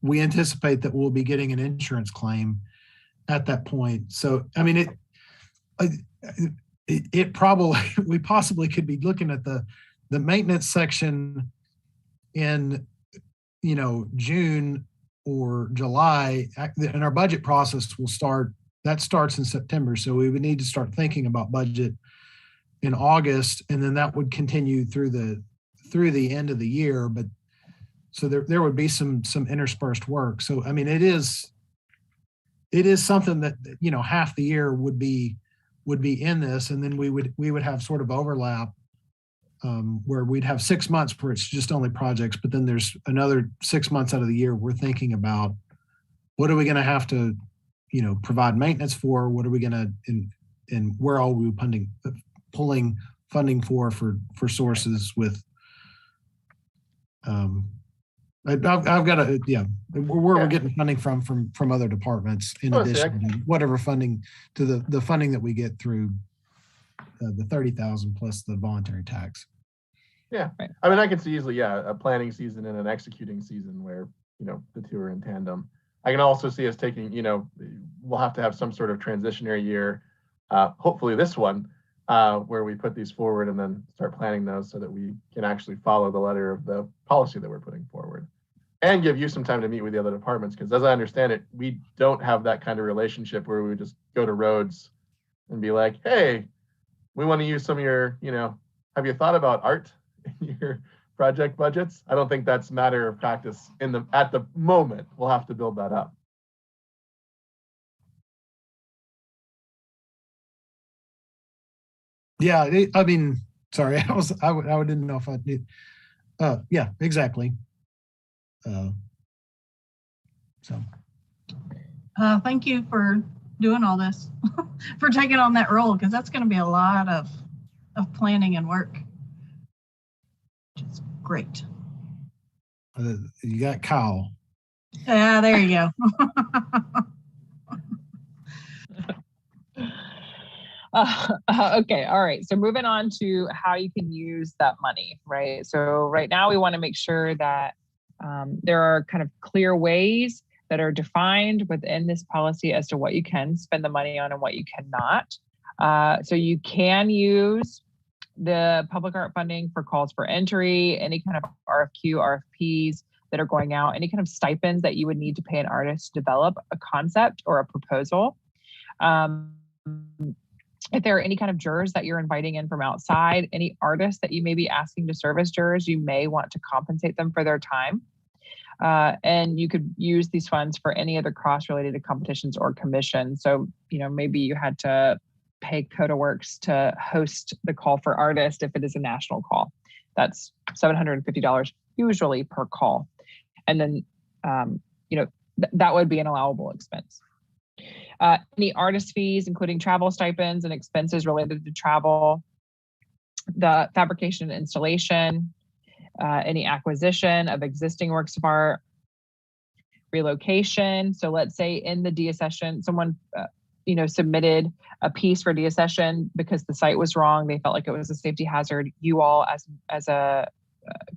we anticipate that we'll be getting an insurance claim at that point. So I mean, it probably we possibly could be looking at the maintenance section in June or July, and our budget process will start. That starts in September, so we would need to start thinking about budget in August, and then that would continue through the end of the year. But so there would be some interspersed work. So I mean, it is something that half the year would be in this, and then we would have sort of overlap where we'd have 6 months where it's just only projects, but then there's another 6 months out of the year we're thinking about what are we going to have to provide maintenance for, what are we going to and where are we pulling funding for sources with I've got where we're getting funding from other departments in addition to whatever funding to the funding that we get through the 30,000 plus the voluntary tax. Yeah, I mean, I can see easily, a planning season and an executing season where the 2 are in tandem. I can also see us taking, we'll have to have some sort of transitionary year, hopefully this one, where we put these forward and then start planning those so that we can actually follow the letter of the policy that we're putting forward. And give you some time to meet with the other departments, because as I understand it, we don't have that kind of relationship where we would just go to roads and be like, hey, we want to use some of your, have you thought about art in your project budgets? I don't think that's a matter of practice at the moment. We'll have to build that up. Yeah, I mean, sorry, I didn't know if I did. Yeah, exactly. Thank you for doing all this, for taking on that role, because that's going to be a lot of planning and work. Which is great. You got Kyle. Yeah, there you go. Okay, all right. So moving on to how you can use that money, right? So right now we want to make sure that there are kind of clear ways that are defined within this policy as to what you can spend the money on and what you cannot. So you can use the public art funding for calls for entry, any kind of RFQ, RFPs that are going out, any kind of stipends that you would need to pay an artist to develop a concept or a proposal. If there are any kind of jurors that you're inviting in from outside, any artists that you may be asking to serve as jurors, you may want to compensate them for their time. And you could use these funds for any other cross-related competitions or commissions. So, maybe you had to pay CodaWorks to host the call for artists if it is a national call. That's $750 usually per call. And then, that would be an allowable expense. Any artist fees, including travel stipends and expenses related to travel, the fabrication and installation, any acquisition of existing works of art, relocation. So let's say in the Assession, someone submitted a piece for Assession because the site was wrong. They felt like it was a safety hazard. You all as a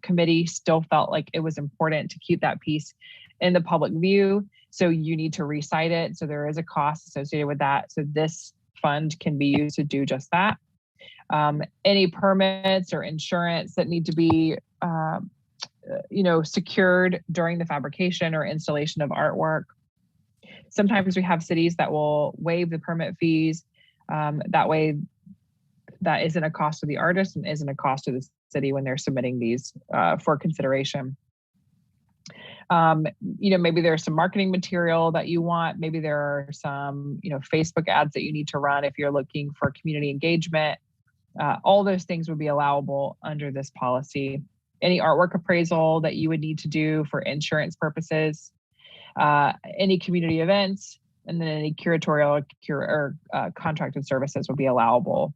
committee still felt like it was important to keep that piece in the public view. So you need to recite it. So there is a cost associated with that. So this fund can be used to do just that. Any permits or insurance that need to be, secured during the fabrication or installation of artwork. Sometimes we have cities that will waive the permit fees. That way, that isn't a cost to the artist and isn't a cost to the city when they're submitting these for consideration. Maybe there's some marketing material that you want. Maybe there are some, Facebook ads that you need to run if you're looking for community engagement. All those things would be allowable under this policy. Any artwork appraisal that you would need to do for insurance purposes, any community events, and then any curatorial or contracted services would be allowable.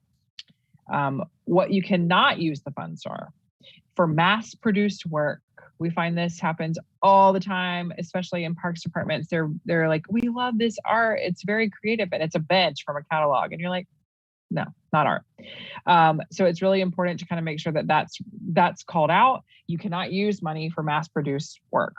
What you cannot use the funds for mass-produced work. We find this happens all the time, especially in parks departments. They're like, we love this art. It's very creative, and it's a bench from a catalog. And you're like, no, not art. So it's really important to kind of make sure that that's called out. You cannot use money for mass-produced work.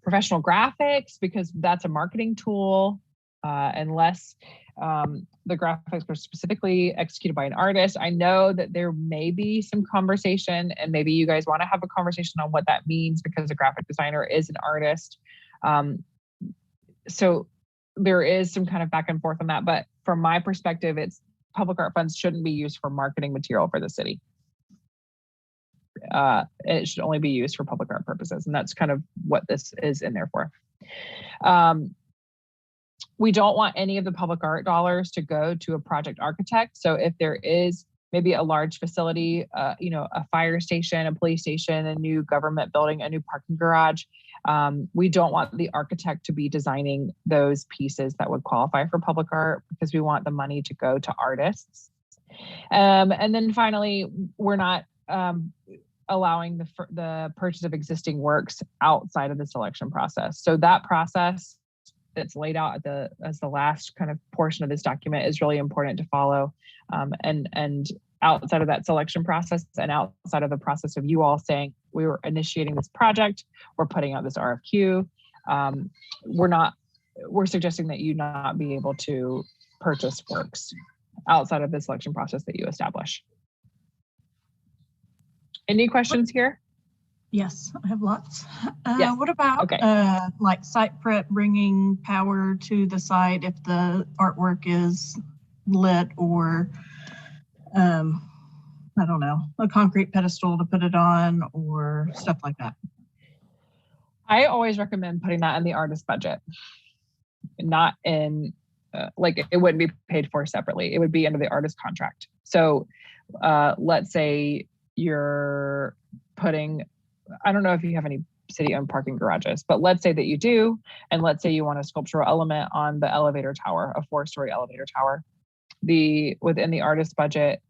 Professional graphics, because that's a marketing tool, unless the graphics were specifically executed by an artist. I know that there may be some conversation, and maybe you guys want to have a conversation on what that means, because a graphic designer is an artist. So there is some kind of back and forth on that. But from my perspective, it's public art funds shouldn't be used for marketing material for the city. It should only be used for public art purposes. And that's kind of what this is in there for. We don't want any of the public art dollars to go to a project architect. So if there is maybe a large facility, a fire station, a police station, a new government building, a new parking garage, we don't want the architect to be designing those pieces that would qualify for public art, because we want the money to go to artists. And then finally, we're not allowing the purchase of existing works outside of the selection process. So that process that's laid out as the last kind of portion of this document is really important to follow. And outside of that selection process and outside of the process of you all saying, we were initiating this project, we're putting out this RFQ, we're suggesting that you not be able to purchase works outside of the selection process that you establish. Any questions here? Yes, I have lots. Yes. What about like site prep, bringing power to the site if the artwork is lit, or I don't know, a concrete pedestal to put it on, or stuff like that? I always recommend putting that in the artist budget, not in it wouldn't be paid for separately. It would be under the artist contract. So let's say you're putting, I don't know if you have any city-owned parking garages, but let's say that you do, and let's say you want a sculptural element on the elevator tower, a 4-story elevator tower. Within the artist budget,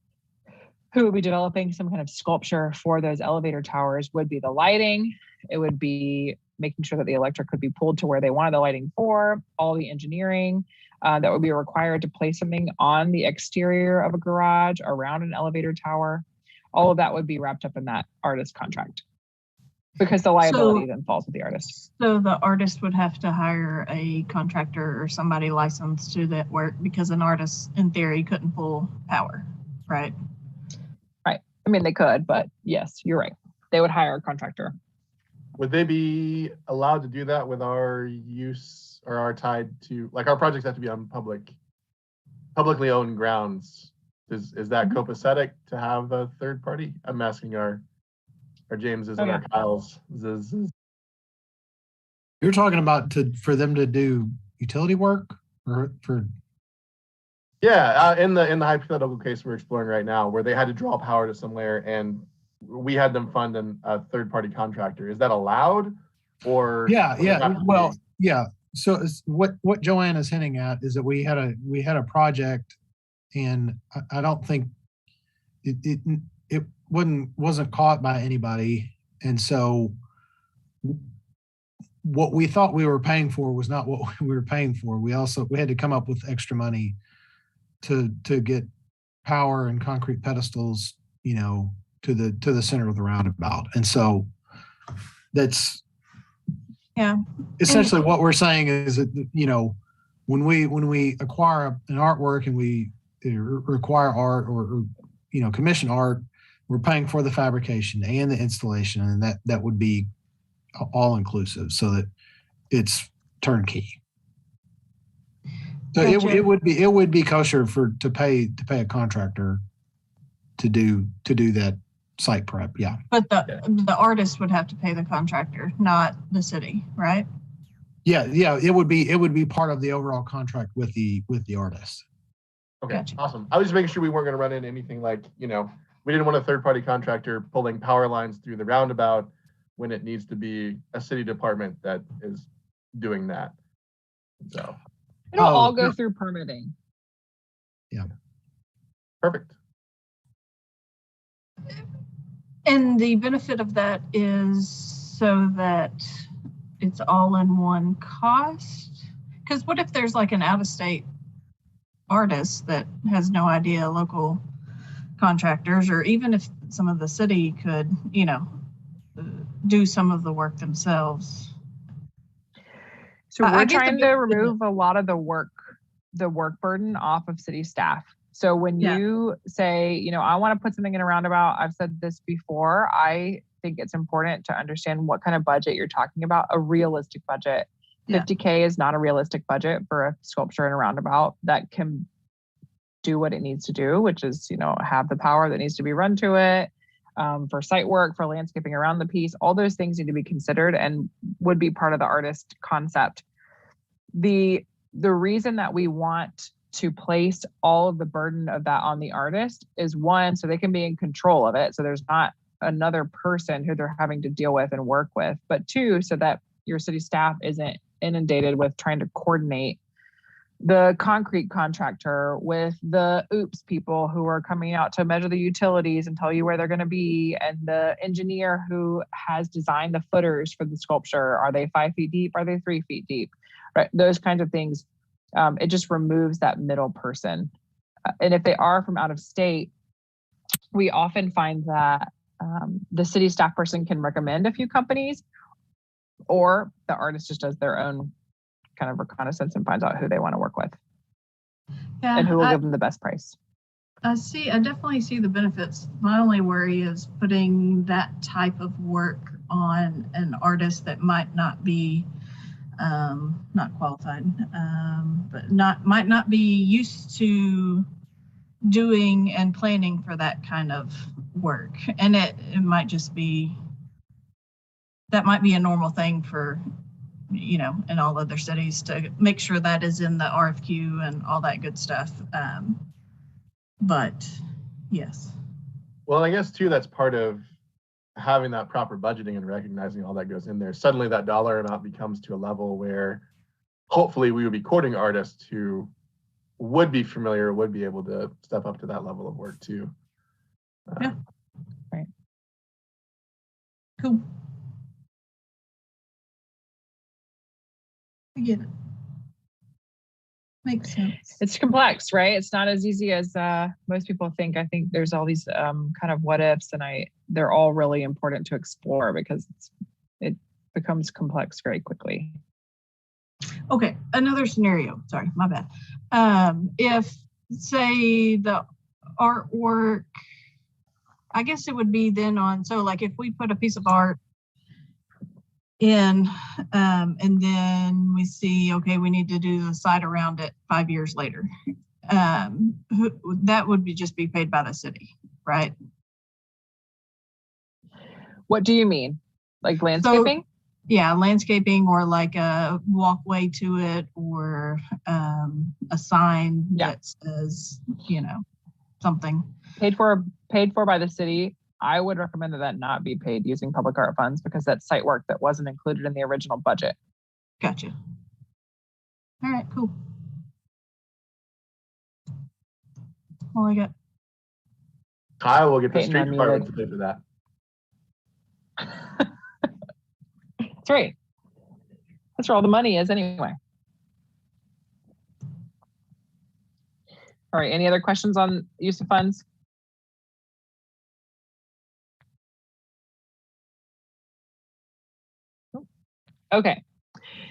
who would be developing some kind of sculpture for those elevator towers would be the lighting. It would be making sure that the electric could be pulled to where they wanted the lighting for, all the engineering that would be required to place something on the exterior of a garage around an elevator tower. All of that would be wrapped up in that artist contract, because the liability then falls with the artist. So the artist would have to hire a contractor or somebody licensed to that work, because an artist in theory couldn't pull power, right? Right. I mean, they could, but yes, you're right. They would hire a contractor. Would they be allowed to do that with our use, or are tied to, like, our projects have to be on publicly owned grounds? Is that copacetic to have a third party? I'm asking our Jameses and our Kyles. You're talking about for them to do utility work, or for? Yeah, in the hypothetical case we're exploring right now, where they had to draw power to somewhere and we had them fund a third party contractor. Is that allowed? Or well, yeah. So what Joanne is hinting at is that we had a project, and I don't think it wasn't caught by anybody, and so what we thought we were paying for was not what we were paying for. We had to come up with extra money to get power and concrete pedestals, to the center of the roundabout, and so that's Yeah. Essentially, what we're saying is that, you know, when we acquire an artwork and we require art or you know, commission art, we're paying for the fabrication and the installation, and that would be all inclusive, so that it's turnkey. So Gotcha. it would be kosher to pay a contractor to do that site prep. Yeah. But the artist would have to pay the contractor, not the city, right? Yeah. It would be part of the overall contract with the artist. Okay, Gotcha. awesome. I was just making sure we weren't going to run into anything like, you know, we didn't want a third-party contractor pulling power lines through the roundabout when it needs to be a city department that is doing that. So It'll all go no. through permitting. Yeah. perfect. And the benefit of that is so that it's all in one cost. Because what if there's like an out-of-state artist that has no idea local contractors, or even if some of the city could, you know, do some of the work themselves. So I we're get the trying to benefit. remove a lot of the work burden off of city staff. So when Yeah. you say, you know, I want to put something in a roundabout, I've said this before, I think it's important to understand what kind of budget you're talking about, a realistic budget. Yeah. $50K is not a realistic budget for a sculpture in a roundabout that can do what it needs to do, which is, you know, have the power that needs to be run to it, for site work, for landscaping around the piece. All those things need to be considered and would be part of the artist concept. The reason that we want to place all of the burden of that on the artist is, one, so they can be in control of it, so there's not another person who they're having to deal with and work with, but two, so that your city staff isn't inundated with trying to coordinate the concrete contractor with the OOPS people who are coming out to measure the utilities and tell you where they're going to be, and the engineer who has designed the footers for the sculpture. Are they 5 feet deep? Are they 3 feet deep? Right? Those kinds of things. It just removes that middle person. And if they are from out of state, we often find that the city staff person can recommend a few companies, or the artist just does their own kind of reconnaissance and finds out who they want to work with, Yeah, and who will give them the best price. I definitely see the benefits. My only worry is putting that type of work on an artist that might not be not qualified, but might not be used to doing and planning for that kind of work. And it might just be, that might be a normal thing for, you know, in all other cities, to make sure that is in the RFQ and all that good stuff. But yes. Well, I guess too, that's part of having that proper budgeting and recognizing all that goes in there. Suddenly that dollar amount becomes to a level where hopefully we would be courting artists who would be familiar, would be able to step up to that level of work too. Yeah. Right. Cool. I get it. Makes sense. It's complex, right? It's not as easy as most people think. I think there's all these kind of what ifs, and they're all really important to explore, because it becomes complex very quickly. Okay, another scenario. Sorry, my bad. If, say, the artwork, I guess it would be then on, so like if we put a piece of art in, and then we see, okay, we need to do the site around it 5 years later. That would just be paid by the city, right? What do you mean? Like landscaping? So, yeah, landscaping, or like a walkway to it, or a sign that says, you know, something. Paid for by the city. I would recommend that not be paid using public art funds, because that's site work that wasn't included in the original budget. Gotcha. All right, cool. All I got. Kyle will get the Peyton street department to unmuted. pay for that. That's right. That's where all the money is anyway. All right, any other questions on use of funds? Okay.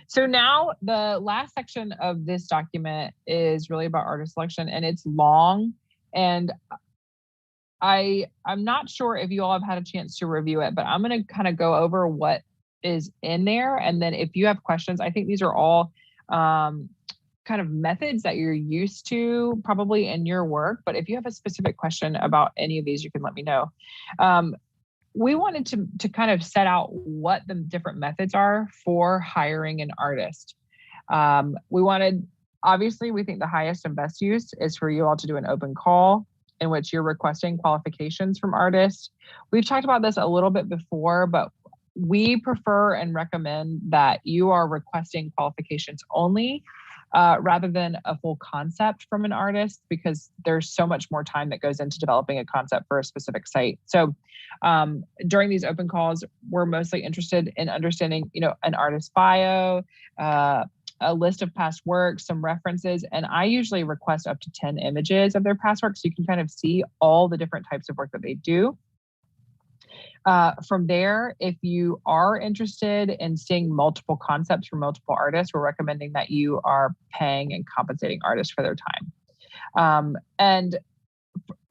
So now the last section of this document is really about artist selection, and it's long, and I'm not sure if you all have had a chance to review it, but I'm going to kind of go over what is in there. And then if you have questions, I think these are all kind of methods that you're used to probably in your work. But if you have a specific question about any of these, you can let me know. We wanted to kind of set out what the different methods are for hiring an artist. Obviously, we think the highest and best use is for you all to do an open call in which you're requesting qualifications from artists. We've talked about this a little bit before, but we prefer and recommend that you are requesting qualifications only rather than a full concept from an artist, because there's so much more time that goes into developing a concept for a specific site. So during these open calls, we're mostly interested in understanding, an artist's bio, a list of past work, some references, and I usually request up to 10 images of their past work so you can kind of see all the different types of work that they do. From there, if you are interested in seeing multiple concepts from multiple artists, we're recommending that you are paying and compensating artists for their time. And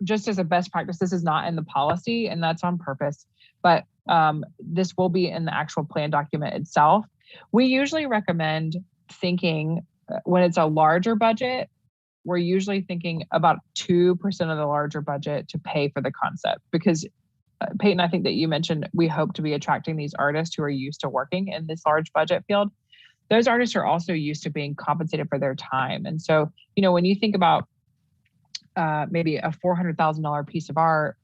just as a best practice, this is not in the policy, and that's on purpose, but this will be in the actual plan document itself. We usually recommend thinking when it's a larger budget, we're usually thinking about 2% of the larger budget to pay for the concept, because Peyton, I think that you mentioned we hope to be attracting these artists who are used to working in this large budget field. Those artists are also used to being compensated for their time. And so, when you think about maybe a $400,000 piece of art,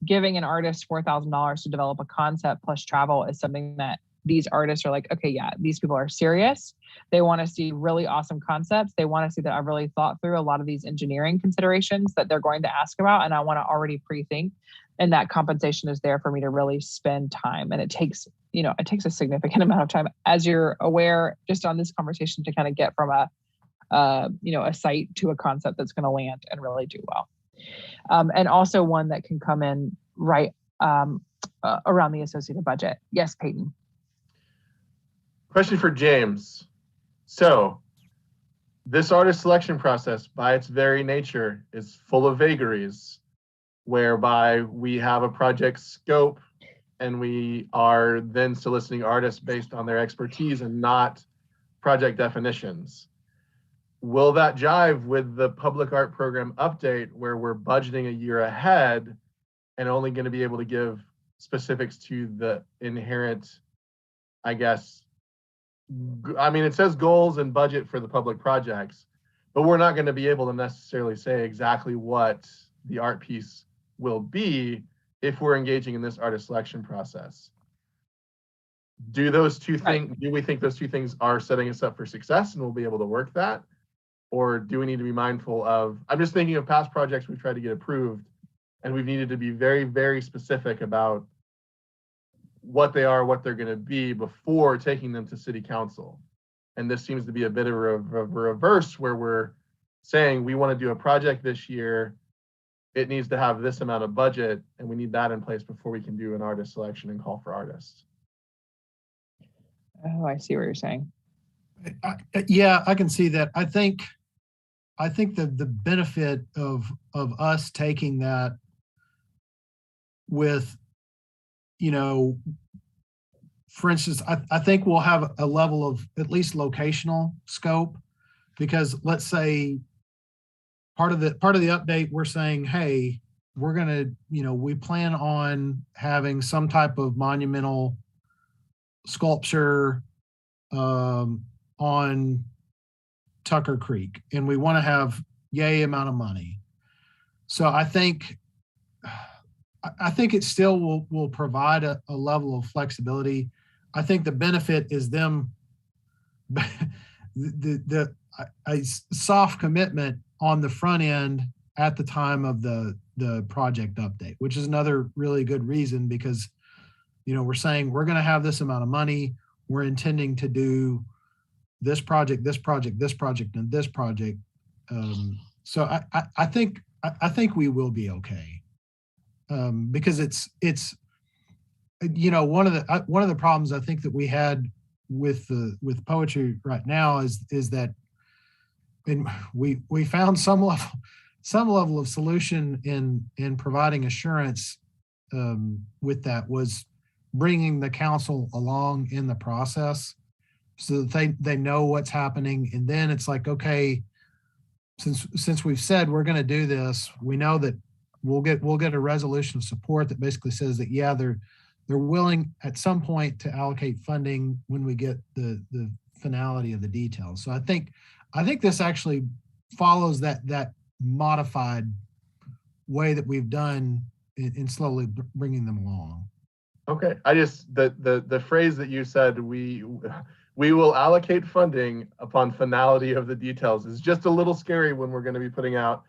giving an artist $4,000 to develop a concept plus travel is something that these artists are like, okay, yeah, these people are serious. They want to see really awesome concepts. They want to see that I've really thought through a lot of these engineering considerations that they're going to ask about, and I want to already pre-think. And that compensation is there for me to really spend time. And it takes a significant amount of time, as you're aware, just on this conversation, to kind of get from a site to a concept that's going to land and really do well. And also one that can come in right around the associated budget. Yes, Peyton. Question for James. So this artist selection process, by its very nature, is full of vagaries, whereby we have a project scope and we are then soliciting artists based on their expertise and not project definitions. Will that jive with the public art program update, where we're budgeting a year ahead and only going to be able to give specifics to the inherent, it says goals and budget for the public projects, but we're not going to be able to necessarily say exactly what the art piece will be if we're engaging in this artist selection process. Do we think those two things are setting us up for success and we'll be able to work that? Or do we need to be mindful of, I'm just thinking of past projects we've tried to get approved, and we've needed to be very, very specific about what they are, what they're going to be before taking them to city council. And this seems to be a bit of a reverse, where we're saying we want to do a project this year. It needs to have this amount of budget, and we need that in place before we can do an artist selection and call for artists. Oh, I see what you're saying. Yeah, I can see that. I think that the benefit of us taking that with, for instance, I think we'll have a level of at least locational scope, because let's say part of the update, we're saying, hey, we're going to, we plan on having some type of monumental sculpture on Tucker Creek, and we want to have yay amount of money. So I think it still will provide a level of flexibility. I think the benefit is them a soft commitment on the front end at the time of the project update, which is another really good reason, because we're saying we're going to have this amount of money. We're intending to do this project, this project, this project, and this project. So I think we will be okay, because it's one of the problems I think that we had with poetry right now is that, and we found some level of solution in providing assurance with that, was bringing the council along in the process so that they know what's happening. And then it's like, okay, since we've said we're going to do this, we know that we'll get a resolution of support that basically says that, yeah, they're willing at some point to allocate funding when we get the finality of the details. So I think this actually follows that modified way that we've done in slowly bringing them along. Okay, I just, the phrase that you said, we will allocate funding upon finality of the details, is just a little scary when we're going to be putting out,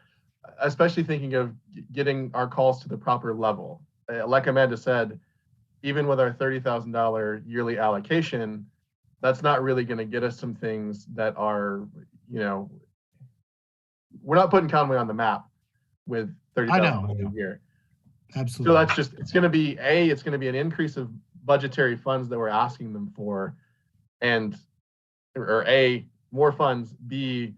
especially thinking of getting our calls to the proper level. Like Amanda said, even with our $30,000 yearly allocation, that's not really going to get us some things that are, we're not putting Conway on the map with $30,000 a year. Absolutely. So that's just, it's going to be an increase of budgetary funds that we're asking them for, and or A, more funds, B,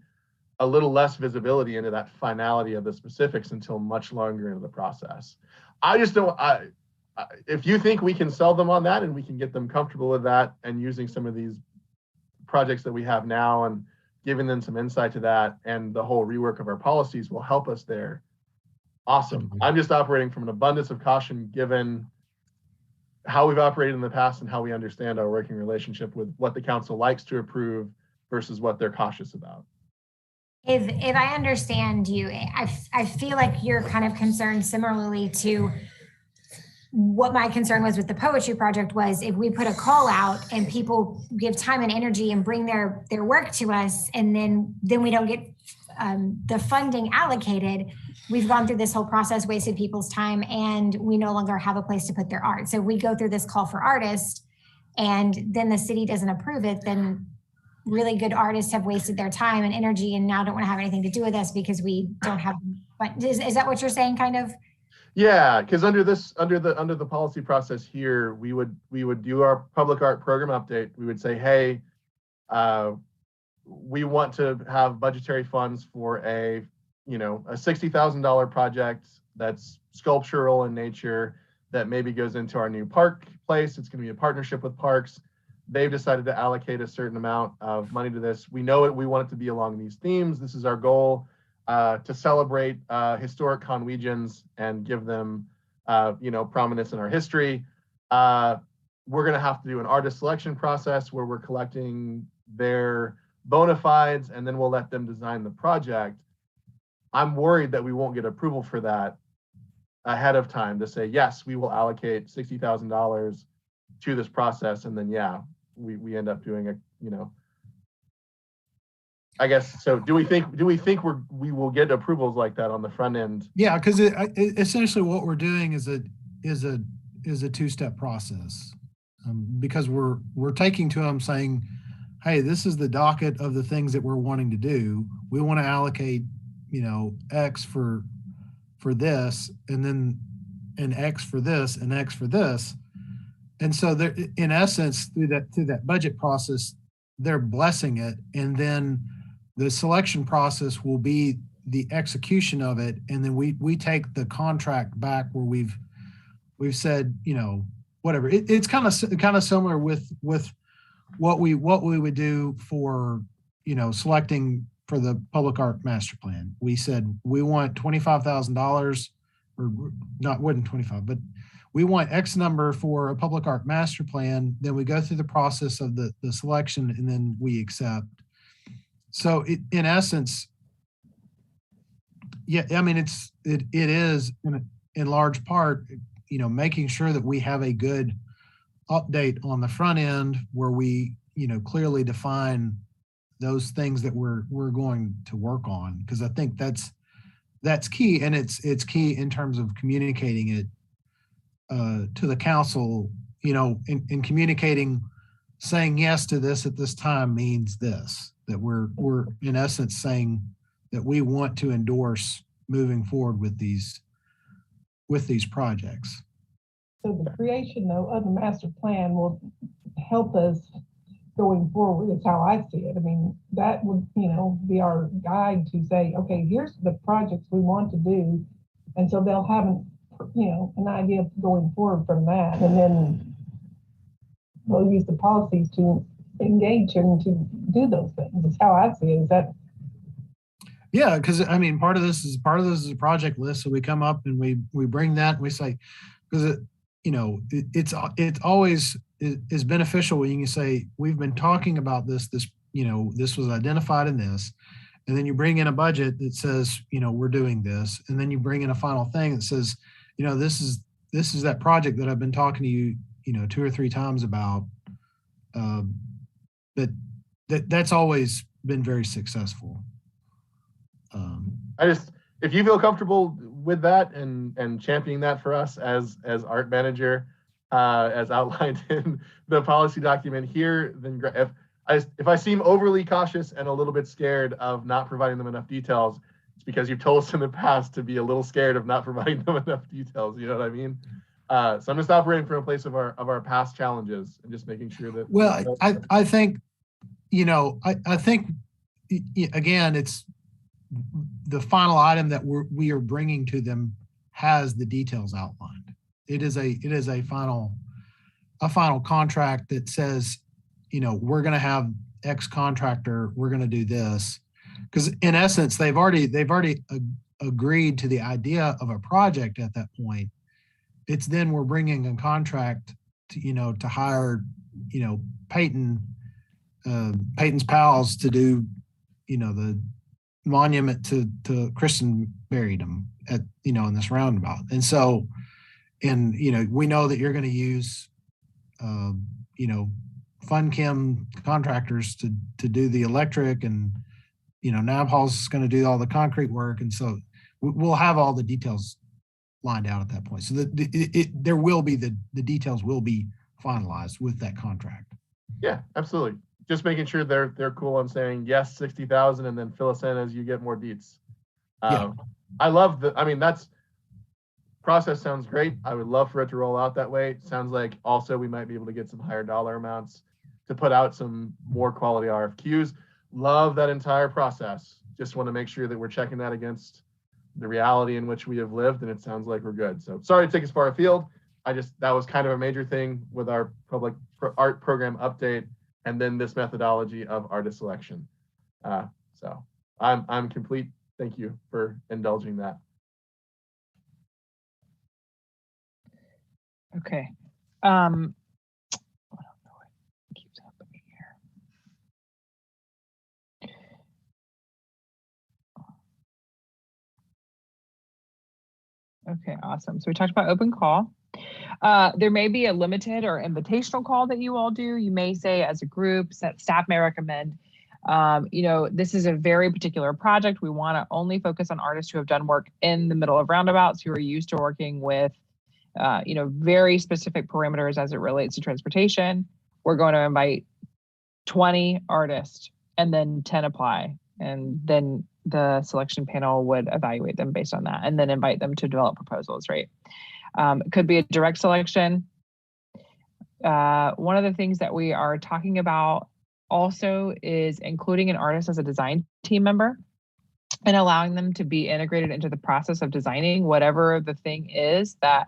a little less visibility into that finality of the specifics until much longer into the process. I just don't, if you think we can sell them on that and we can get them comfortable with that and using some of these projects that we have now and giving them some insight to that, and the whole rework of our policies will help us there, awesome. I'm just operating from an abundance of caution given how we've operated in the past and how we understand our working relationship with what the council likes to approve versus what they're cautious about. If I understand you, I feel like you're kind of concerned similarly to what my concern was with the poetry project, was if we put a call out and people give time and energy and bring their work to us, and then we don't get the funding allocated, we've gone through this whole process, wasted people's time, and we no longer have a place to put their art. So we go through this call for artists and then the city doesn't approve it, then really good artists have wasted their time and energy and now don't want to have anything to do with us because we don't have, but is that what you're saying, kind of? Yeah, because under the policy process here, we would do our public art program update. We would say, hey, we want to have budgetary funds for a $60,000 project that's sculptural in nature that maybe goes into our new park place. It's going to be a partnership with parks. They've decided to allocate a certain amount of money to this. We know it. We want it to be along these themes. This is our goal, to celebrate historic Conwegians and give them, prominence in our history. We're going to have to do an artist selection process where we're collecting their bona fides, and then we'll let them design the project. I'm worried that we won't get approval for that ahead of time to say, yes, we will allocate $60,000 to this process. And then, yeah, we end up doing I guess. So do we think we will get approvals like that on the front end? Yeah, because essentially what we're doing is a two-step process, because we're taking to them saying, hey, this is the docket of the things that we're wanting to do. We want to allocate, X for this, and then an X for this, and X for this. And so they're, in essence, through that budget process, they're blessing it. And then the selection process will be the execution of it. And then we take the contract back where we've said, whatever. It's kind of similar with what we would do for, selecting for the public art master plan. We said we want $25,000, or not, wasn't 25, but we want X number for a public art master plan. Then we go through the process of the selection, and then we accept. So in essence, yeah, I mean, it is in large part, making sure that we have a good update on the front end where we, clearly define those things that we're going to work on. Because I think that's key, and it's key in terms of communicating it to the council, in communicating, saying yes to this at this time means this, that we're in essence saying that we want to endorse moving forward with these projects. So the creation though of the master plan will help us going forward is how I see it. I mean, that would, be our guide to say, okay, here's the projects we want to do. And so they'll have an idea of going forward from that. And then they'll use the policies to engage and to do those things. That's how I see it. Is that? Yeah, because I mean, part of this is a project list. So we come up and we bring that and we say, because it's always is beneficial when you can say, we've been talking about this was identified in this, and then you bring in a budget that says, we're doing this, and then you bring in a final thing that says, this is that project that I've been talking to you, 2 or 3 times about. That's always been very successful. If you feel comfortable with that and championing that for us as art manager, as outlined in the policy document here, then if I seem overly cautious and a little bit scared of not providing them enough details, it's because you've told us in the past to be a little scared of not providing them enough details. You know what I mean? So I'm just operating from a place of our past challenges and just making sure that. Well, I think, I think again, it's the final item that we are bringing to them has the details outlined. It is a final contract that says, we're going to have X contractor, we're going to do this, because in essence they've already agreed to the idea of a project at that point. It's then we're bringing a contract to hire Peyton's pals to do the monument to Kristen buried him at in this roundabout. And so we know that you're going to use FunChem contractors to do the electric, and Nabhal's is going to do all the concrete work, and so we'll have all the details lined out at that point. So there will be the details will be finalized with that contract. Yeah, absolutely. Just making sure they're cool on saying yes, 60,000, and then fill us in as you get more deets. I love that's process sounds great. I would love for it to roll out that way. It sounds like also we might be able to get some higher dollar amounts to put out some more quality RFQs. Love that entire process. Just want to make sure that we're checking that against the reality in which we have lived, and it sounds like we're good. So sorry to take us far afield. That was kind of a major thing with our public art program update, and then this methodology of artist selection. So I'm complete. Thank you for indulging that. Okay. I don't know what keeps happening here. Okay, awesome. So we talked about open call. There may be a limited or invitational call that you all do. You may say as a group, staff may recommend, this is a very particular project. We want to only focus on artists who have done work in the middle of roundabouts, who are used to working with, very specific parameters as it relates to transportation. We're going to invite 20 artists and then 10 apply. And then the selection panel would evaluate them based on that and then invite them to develop proposals, right? It could be a direct selection. One of the things that we are talking about also is including an artist as a design team member and allowing them to be integrated into the process of designing whatever the thing is that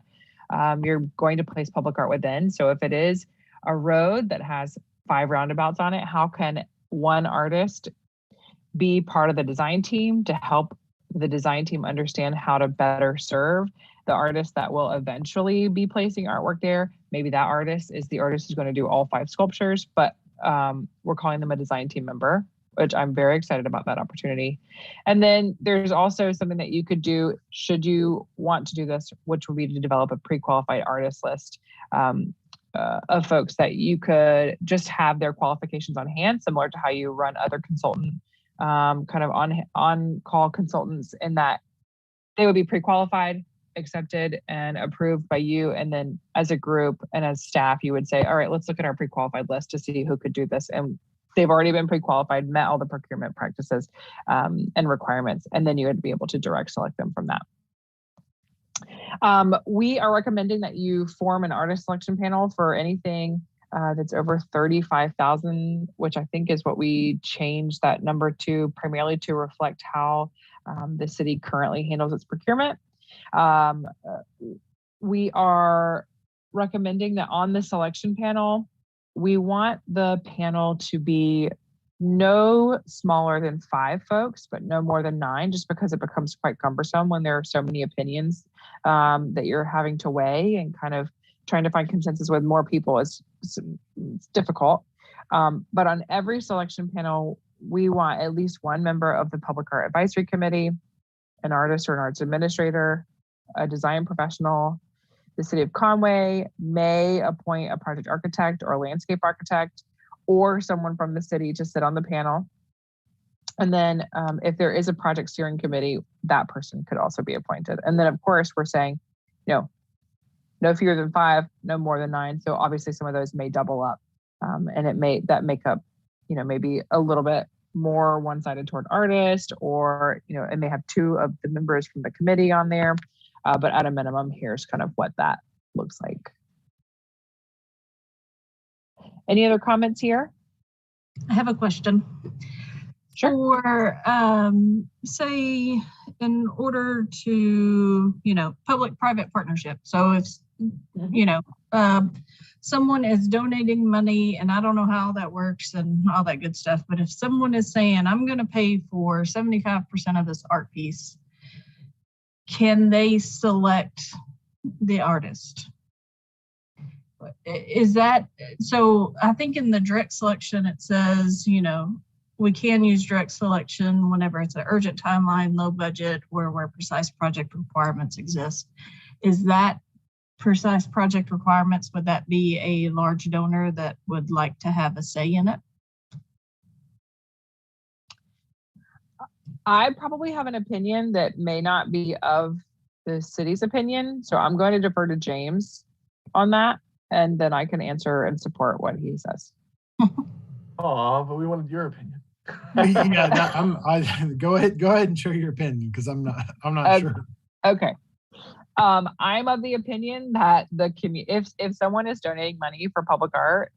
you're going to place public art within. So if it is a road that has 5 roundabouts on it, how can one artist be part of the design team to help the design team understand how to better serve the artist that will eventually be placing artwork there? Maybe that artist is the artist who's going to do all 5 sculptures, but we're calling them a design team member, which I'm very excited about that opportunity. And then there's also something that you could do should you want to do this, which would be to develop a pre-qualified artist list of folks that you could just have their qualifications on hand, similar to how you run other consultant kind of on-call consultants, in that they would be pre-qualified, accepted, and approved by you. And then as a group and as staff, you would say, all right, let's look at our pre-qualified list to see who could do this. And they've already been pre-qualified, met all the procurement practices and requirements, and then you would be able to direct select them from that. We are recommending that you form an artist selection panel for anything that's over 35,000, which I think is what we changed that number to, primarily to reflect how the city currently handles its procurement. We are recommending that on the selection panel, we want the panel to be no smaller than 5 folks, but no more than 9, just because it becomes quite cumbersome when there are so many opinions that you're having to weigh, and kind of trying to find consensus with more people is it's difficult. But on every selection panel, we want at least one member of the Public Art Advisory Committee, an artist or an arts administrator, a design professional. The city of Conway may appoint a project architect or a landscape architect, or someone from the city to sit on the panel. And then if there is a project steering committee, that person could also be appointed. And then of course we're saying, no fewer than 5, no more than 9. So obviously some of those may double up, and it may make up, maybe a little bit more one-sided toward artist, or it may have 2 of the members from the committee on there. But at a minimum, here's kind of what that looks like. Any other comments here? I have a question. Sure. For, say, in order to, public-private partnership. So if, someone is donating money, and I don't know how that works and all that good stuff, but if someone is saying, I'm going to pay for 75% of this art piece, can they select the artist? Is that, so I think in the direct selection, it says, we can use direct selection whenever it's an urgent timeline, low budget, or where precise project requirements exist. Is that precise project requirements? Would that be a large donor that would like to have a say in it? I probably have an opinion that may not be of the city's opinion. So I'm going to defer to James on that, and then I can answer and support what he says. Oh, but we wanted your opinion. Go ahead and share your opinion, because I'm not sure. Okay. I'm of the opinion that if someone is donating money for public art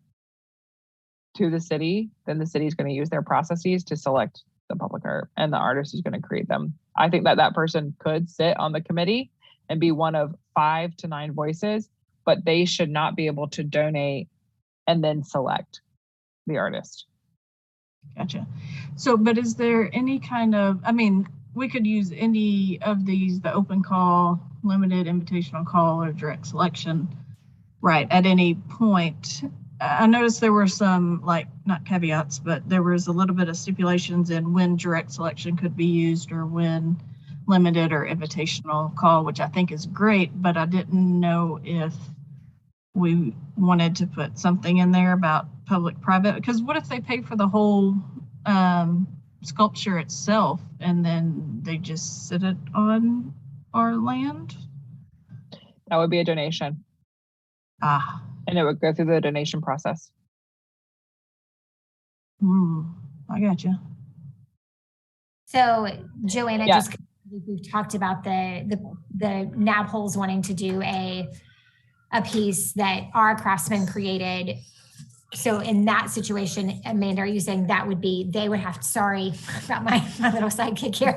to the city, then the city is going to use their processes to select the public art, and the artist is going to create them. I think that person could sit on the committee and be one of 5 to 9 voices, but they should not be able to donate and then select the artist. Gotcha. So, but is there any kind of, we could use any of these, the open call, limited invitational call, or direct selection, right, at any point. I noticed there were some, not caveats, but there was a little bit of stipulations in when direct selection could be used, or when limited or invitational call, which I think is great, but I didn't know if we wanted to put something in there about public-private, because what if they pay for the whole sculpture itself and then they just sit it on our land? That would be a donation. And it would go through the donation process. I gotcha. So Joanna, Yeah. just we've talked about the NABHOLs wanting to do a piece that our craftsmen created. So in that situation, Amanda, are you saying that would be, they would have, sorry about my little sidekick here.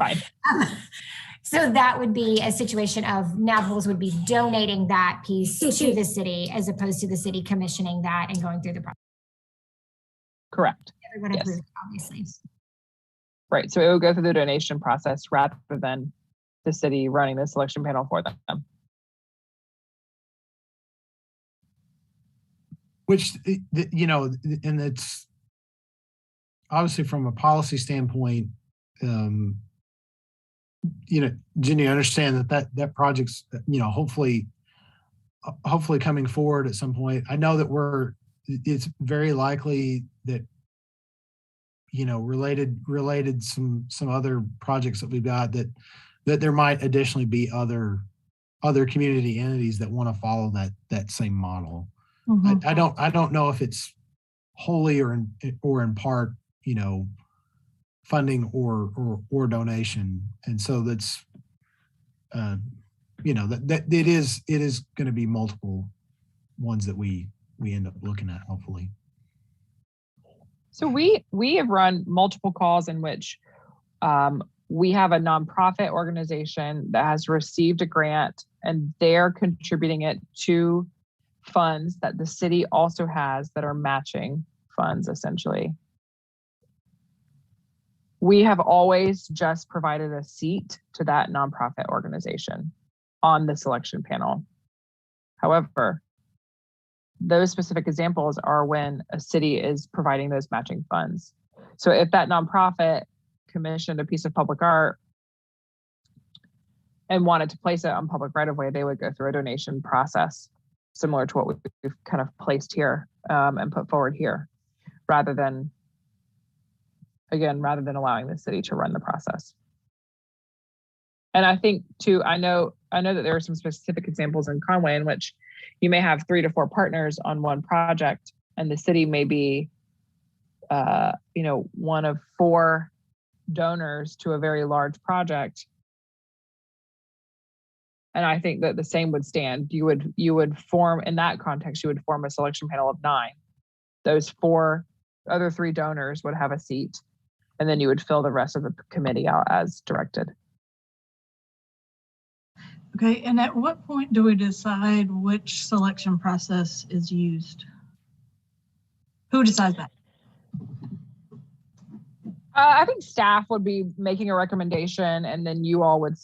So that would be a situation of NABHOLs would be donating that piece to the city, as opposed to the city commissioning that and going through the process. Correct. Everyone Yes. approved, obviously. Right. So it would go through the donation process rather than the city running the selection panel for them. Which, and it's obviously from a policy standpoint, Jenny, I understand that project's, hopefully coming forward at some point. I know that it's very likely that, related some other projects that we've got, that there might additionally be other community entities that want to follow that same model. Mm-hmm. I don't know if it's wholly or in part, funding or donation. And so that's, that it is going to be multiple ones that we we end up looking at, hopefully. So we have run multiple calls in which we have a nonprofit organization that has received a grant and they're contributing it to funds that the city also has that are matching funds, essentially. We have always just provided a seat to that nonprofit organization on the selection panel. However, those specific examples are when a city is providing those matching funds. So if that nonprofit commissioned a piece of public art and wanted to place it on public right of way, they would go through a donation process similar to what we've kind of placed here and put forward here, rather than allowing the city to run the process. And I think too, I know that there are some specific examples in Conway in which you may have 3 to 4 partners on one project, and the city may be, one of 4 donors to a very large project. And I think that the same would stand. You would form, in that context, you would form a selection panel of 9. Those 4 other 3 donors would have a seat, and then you would fill the rest of the committee out as directed. Okay, and at what point do we decide which selection process is used? Who decides that? I think staff would be making a recommendation, and then you all would,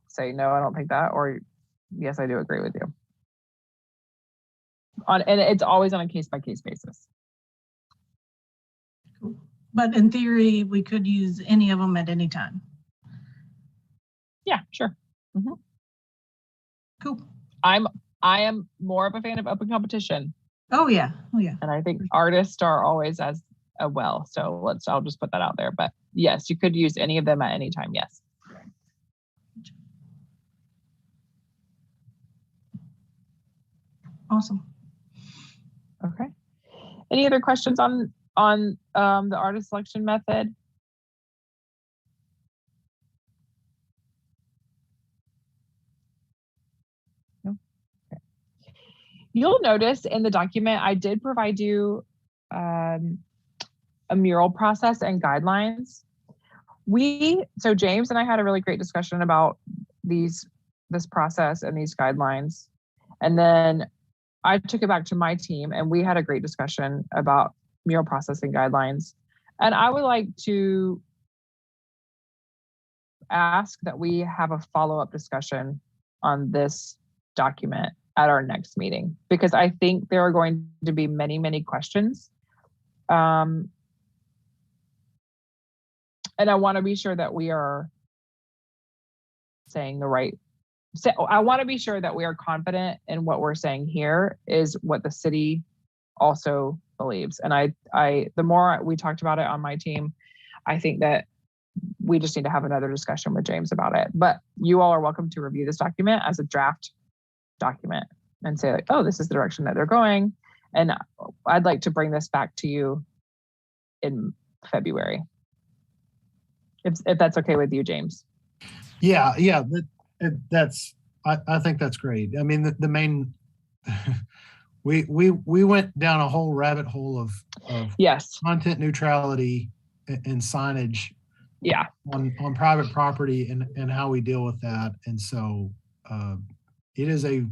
say, no, I don't think that, or yes, I do agree with you. And it's always on a case-by-case basis. Cool. But in theory, we could use any of them at any time. Yeah, sure. Mm-hmm. Cool. I am more of a fan of open competition. Oh yeah. And I think artists are always as well. So I'll just put that out there. But yes, you could use any of them at any time. Yes. Awesome. Okay. Any other questions on the artist selection method? No. Okay. You'll notice in the document I did provide you a mural process and guidelines. So James and I had a really great discussion about this process and these guidelines. And then I took it back to my team and we had a great discussion about mural processing guidelines. And I would like to ask that we have a follow-up discussion on this document at our next meeting, because I think there are going to be many, many questions. And I want to be sure that we are saying the right. So I want to be sure that we are confident in what we're saying here is what the city also believes. And the more we talked about it on my team, I think that we just need to have another discussion with James about it. But you all are welcome to review this document as a draft document and say like, oh, this is the direction that they're going. And I'd like to bring this back to you in February. If that's okay with you, James. Yeah, I think that's great. I mean, the main, we went down a whole rabbit hole of yes, content neutrality and signage. Yeah, on private property and how we deal with that. And so it is a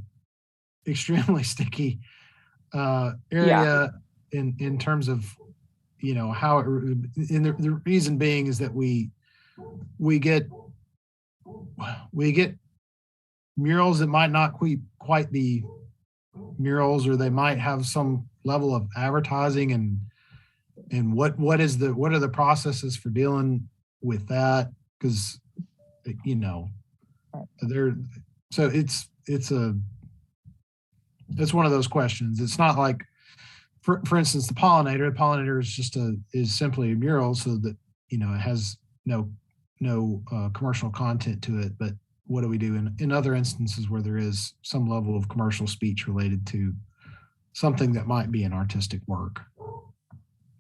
extremely sticky area in terms of, how it, and the reason being is that we get murals that might not quite be murals, or they might have some level of advertising, and what are the processes for dealing with that, because so it's one of those questions. It's not like for instance the pollinator is simply a mural, so that it has no commercial content to it. But what do we do in other instances where there is some level of commercial speech related to something that might be an artistic work,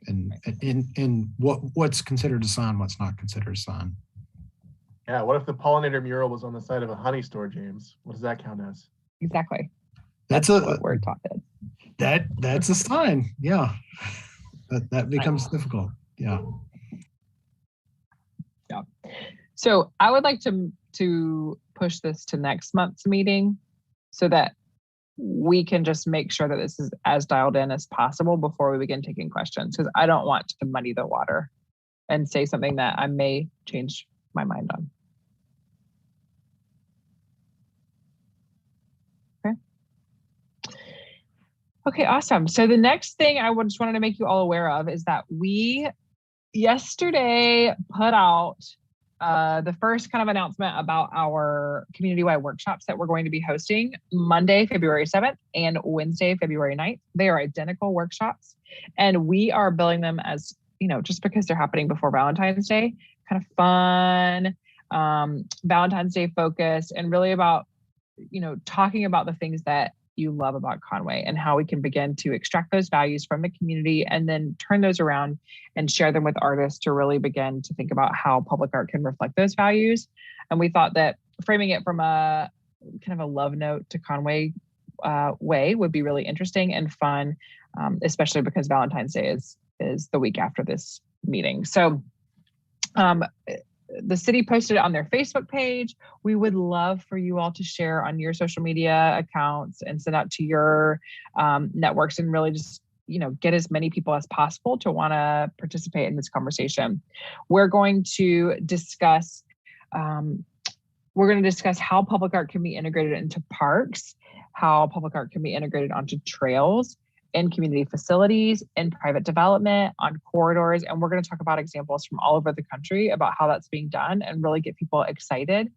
and what's considered a sign, what's not considered a sign? Yeah, what if the pollinator mural was on the side of a honey store, James? What does that count as? Exactly. That's what we're talking. that's a sign. Yeah. That becomes difficult. Yeah. Yeah. So I would like to push this to next month's meeting so that we can just make sure that this is as dialed in as possible before we begin taking questions, because I don't want to muddy the water and say something that I may change my mind on. Okay, awesome. So the next thing I just wanted to make you all aware of is that we yesterday put out the first kind of announcement about our community-wide workshops that we're going to be hosting Monday, February 7th and Wednesday, February 9th. They are identical workshops, and we are billing them as, just because they're happening before Valentine's Day, kind of fun, Valentine's Day focus, and really about, talking about the things that you love about Conway and how we can begin to extract those values from the community and then turn those around and share them with artists to really begin to think about how public art can reflect those values. And we thought that framing it from a kind of a love note to Conway way would be really interesting and fun, especially because Valentine's Day is the week after this meeting. So the city posted it on their Facebook page. We would love for you all to share on your social media accounts and send out to your networks and really just, get as many people as possible to want to participate in this conversation. We're going to discuss how public art can be integrated into parks, how public art can be integrated onto trails, in community facilities, in private development, on corridors. And we're going to talk about examples from all over the country about how that's being done and really get people excited.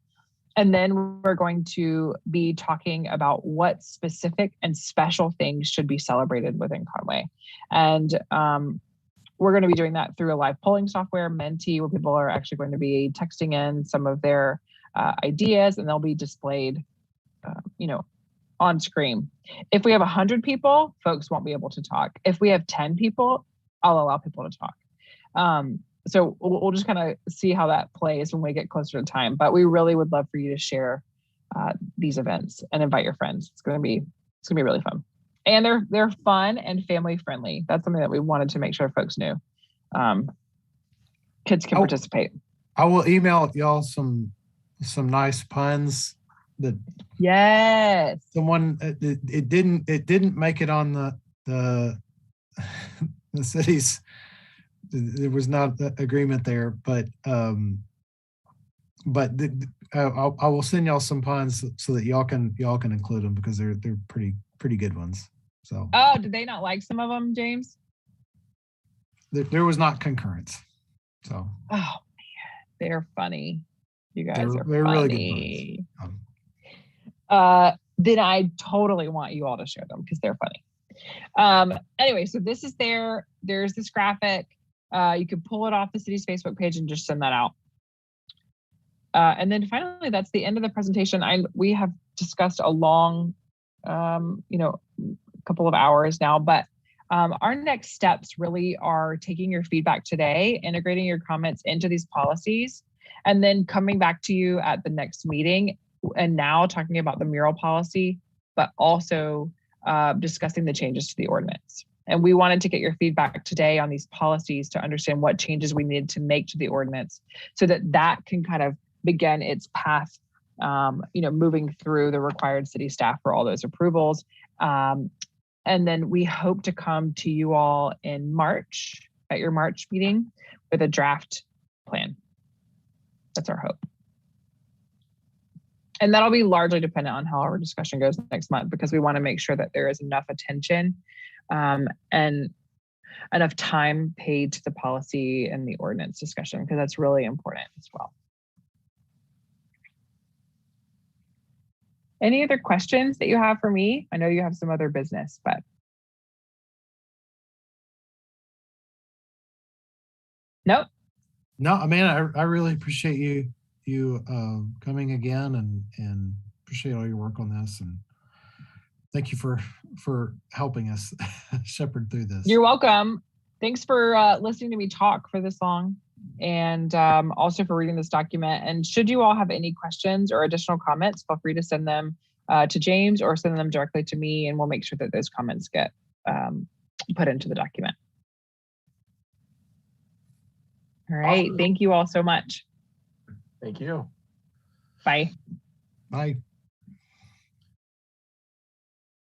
And then we're going to be talking about what specific and special things should be celebrated within Conway. And we're going to be doing that through a live polling software, Menti, where people are actually going to be texting in some of their ideas, and they'll be displayed, on screen. If we have 100 people, folks won't be able to talk. If we have 10 people, I'll allow people to talk. So we'll just kind of see how that plays when we get closer to time. But we really would love for you to share these events and invite your friends. It's gonna be really fun, and they're fun and family friendly. That's something that we wanted to make sure folks knew. Kids can participate. I will email y'all some nice puns. Yes. Someone it didn't make it on the city's. There was not the agreement there, but I will send y'all some puns so that y'all can include them, because they're pretty good ones. So. Oh, did they not like some of them, James? There was not concurrence. So. Oh man, they're funny. You guys are funny. Really good puns. Then I totally want you all to share them because they're funny. Anyway, so this is there's this graphic. You can pull it off the city's Facebook page and just send that out. And then finally, that's the end of the presentation. We have discussed a long, couple of hours now, but our next steps really are taking your feedback today, integrating your comments into these policies, and then coming back to you at the next meeting and now talking about the mural policy, but also discussing the changes to the ordinance. And we wanted to get your feedback today on these policies to understand what changes we needed to make to the ordinance so that can kind of begin its path, moving through the required city staff for all those approvals. And then we hope to come to you all in March, at your March meeting, with a draft plan. That's our hope. And that'll be largely dependent on how our discussion goes next month, because we want to make sure that there is enough attention and enough time paid to the policy and the ordinance discussion, because that's really important as well. Any other questions that you have for me? I know you have some other business, but. Nope. No, I mean, I really appreciate you coming again and appreciate all your work on this, and thank you for helping us shepherd through this. You're welcome. Thanks for listening to me talk for this long, and also for reading this document. And should you all have any questions or additional comments, feel free to send them to James or send them directly to me, and we'll make sure that those comments get put into the document. All right. Thank you all so much. Thank you. Bye. Bye.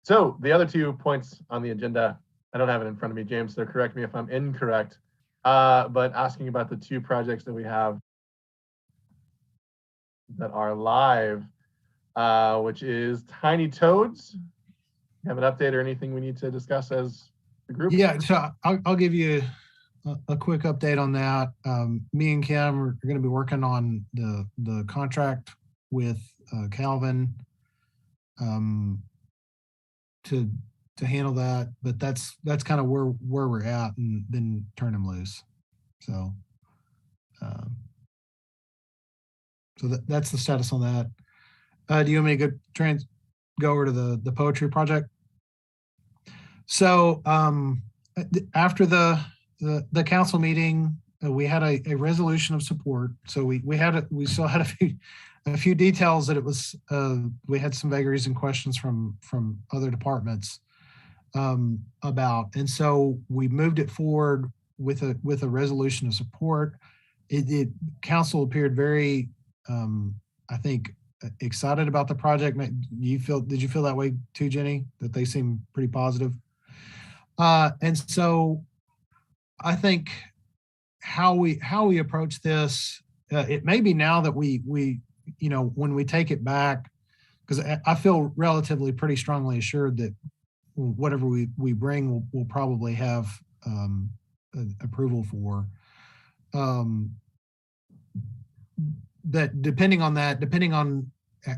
So the other 2 points on the agenda, I don't have it in front of me, James, so correct me if I'm incorrect, but asking about the 2 projects that we have that are live, which is Tiny Toads. You have an update or anything we need to discuss as a group? Yeah, so I'll give you a quick update on that. Me and Kim are going to be working on the contract with Calvin to handle that, but that's kind of where we're at, and then turn him loose. So that's the status on that. Do you want me to go over to the poetry project? So after the council meeting, we had a resolution of support. So we still had a few details that it was we had some vagaries and questions from other departments about, and so we moved it forward with a resolution of support. Council appeared very I think excited about the project. Did you feel that way too, Jenny? That they seem pretty positive? And so I think how we approach this, it may be now that we when we take it back, because I feel relatively pretty strongly assured that whatever we bring, we'll probably have approval for. That depending on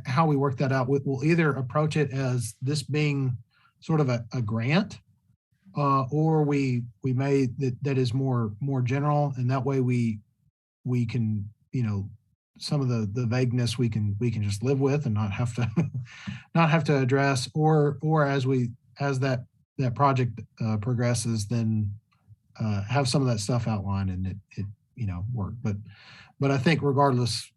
how we work that out, we'll either approach it as this being sort of a grant, or we may that is more general, and that way we can, some of the vagueness we can just live with and not have to address, or as that project progresses, then have some of that stuff outlined and it work. But I think regardless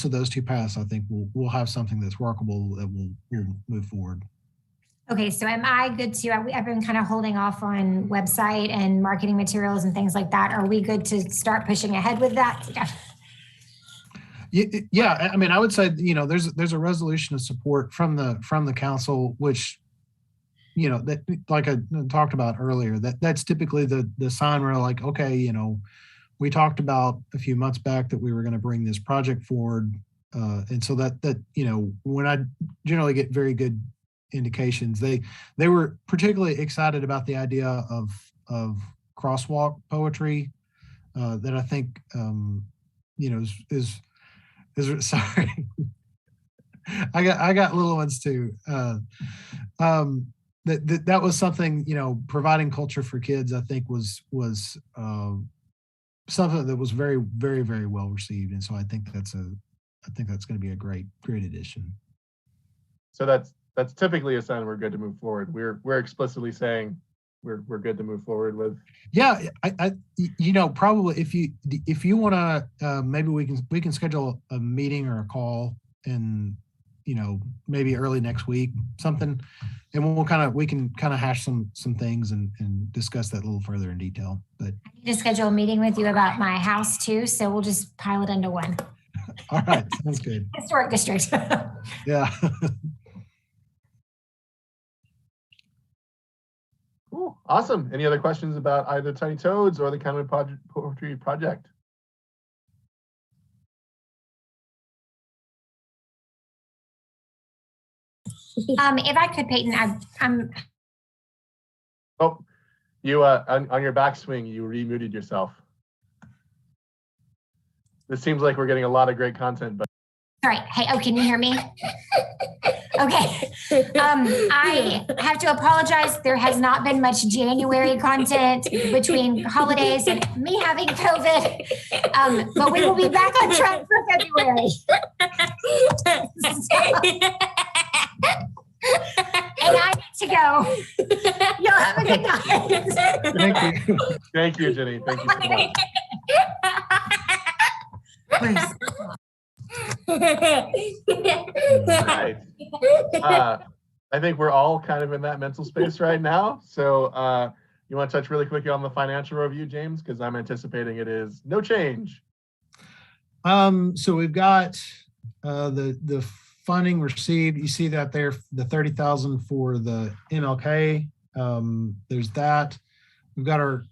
of those 2 paths, I think we'll have something that's workable that will move forward. Okay, so am I good to, I've been kind of holding off on website and marketing materials and things like that. Are we good to start pushing ahead with that? Yeah, I mean, I would say, there's a resolution of support from the council, which, that, like I talked about earlier, that's typically the sign where, like, okay, we talked about a few months back that we were going to bring this project forward. And so that when I generally get very good indications, they were particularly excited about the idea of crosswalk poetry, that I think, is sorry. I got little ones too. That was something, providing culture for kids, I think was something that was very, very, very well received. And so I think that's going to be a great addition. So that's typically a sign we're good to move forward. We're explicitly saying we're good to move forward with. Yeah, I probably if you want to, maybe we can schedule a meeting or a call, and maybe early next week, something, and we can hash some things and discuss that a little further in detail. But I need to schedule a meeting with you about my house too, so we'll just pile it into one. All right, sounds good. Historic district. Yeah. Cool. Awesome. Any other questions about either Tiny Toads or the Conway Poetry Project? If I could, Peyton, I'm. Oh, you on your backswing, you remuted yourself. This seems like we're getting a lot of great content, but. Sorry. Hey, can you hear me? Okay. I have to apologize. There has not been much January content between holidays and me having COVID. But we will be back on track for February. And I need to go. Y'all have a good night. Thank you. Thank you, Jenny. Thank you so much. Right. I think we're all kind of in that mental space right now. So you want to touch really quickly on the financial review, James? Because I'm anticipating it is no change. So we've got the funding received. You see that there, the 30,000 for the MLK. There's that. We've got our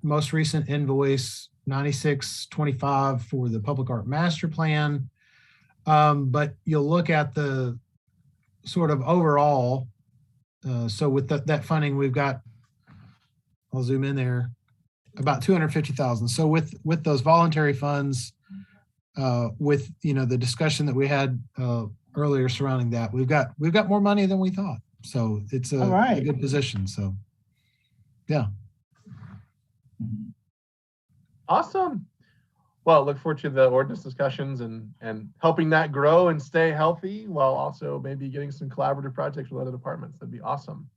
most recent invoice, 9625 for the public art master plan. But you'll look at the sort of overall. So with that funding, we've got, I'll zoom in there, about 250,000. So with those voluntary funds, with the discussion that we had earlier surrounding that, we've got more money than we thought. So it's a good position. So yeah. Awesome. Well, look forward to the ordinance discussions and helping that grow and stay healthy while also maybe getting some collaborative projects with other departments. That'd be awesome.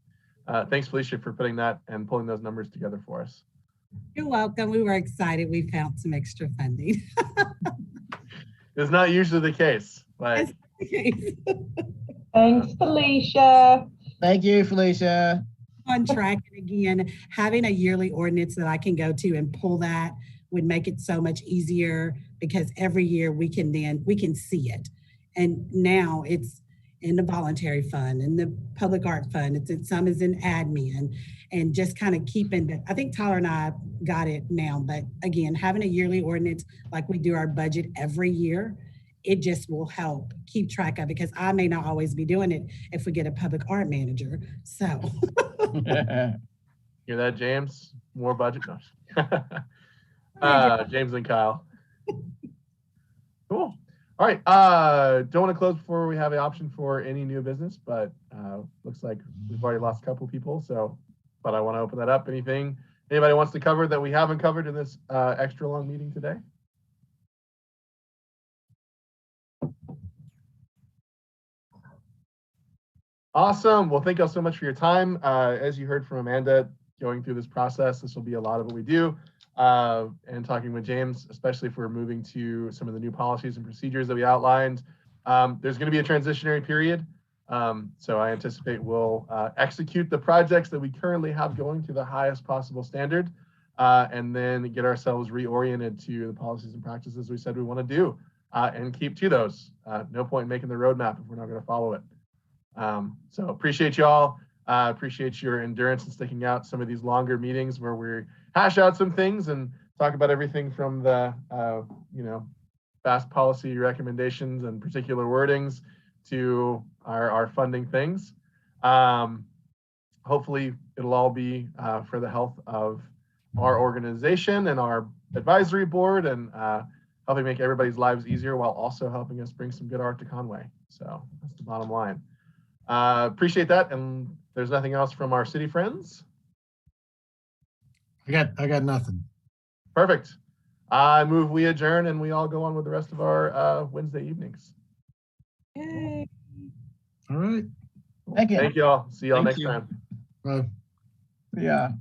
Thanks, Felicia, for putting that and pulling those numbers together for us. You're welcome. We were excited. We found some extra funding. It's not usually the case, but Thanks, Felicia. Thank you, Felicia. On track. And again, having a yearly ordinance that I can go to and pull that would make it so much easier, because every year we can see it. And now it's in the voluntary fund and the public art fund. Some is in admin, and just kind of keeping that. I think Tyler and I got it now, but again, having a yearly ordinance like we do our budget every year, it just will help keep track of it, because I may not always be doing it if we get a public art manager. So. Hear that, James? More budget? No. James and Kyle. Cool. All right. Don't want to close before we have an option for any new business, but looks like we've already lost a couple people. But I want to open that up. Anybody wants to cover that we haven't covered in this extra long meeting today? Awesome. Well, thank you all so much for your time. As you heard from Amanda, going through this process, this will be a lot of what we do. And talking with James, especially if we're moving to some of the new policies and procedures that we outlined. There's going to be a transitionary period. So I anticipate we'll execute the projects that we currently have going to the highest possible standard, and then get ourselves reoriented to the policies and practices we said we want to do, and keep to those. No point in making the roadmap if we're not going to follow it. So appreciate y'all. Appreciate your endurance and sticking out some of these longer meetings where we hash out some things and talk about everything from the fast policy recommendations and particular wordings to our funding things. Hopefully it'll all be for the health of our organization and our advisory board, and helping make everybody's lives easier while also helping us bring some good art to Conway. So that's the bottom line. Appreciate that. And there's nothing else from our city friends. I got nothing. Perfect. I move we adjourn and we all go on with the rest of our Wednesday evenings. Yay. All right. Thank you. Thank you all. See y'all Thank next you. time. Bye. Yeah.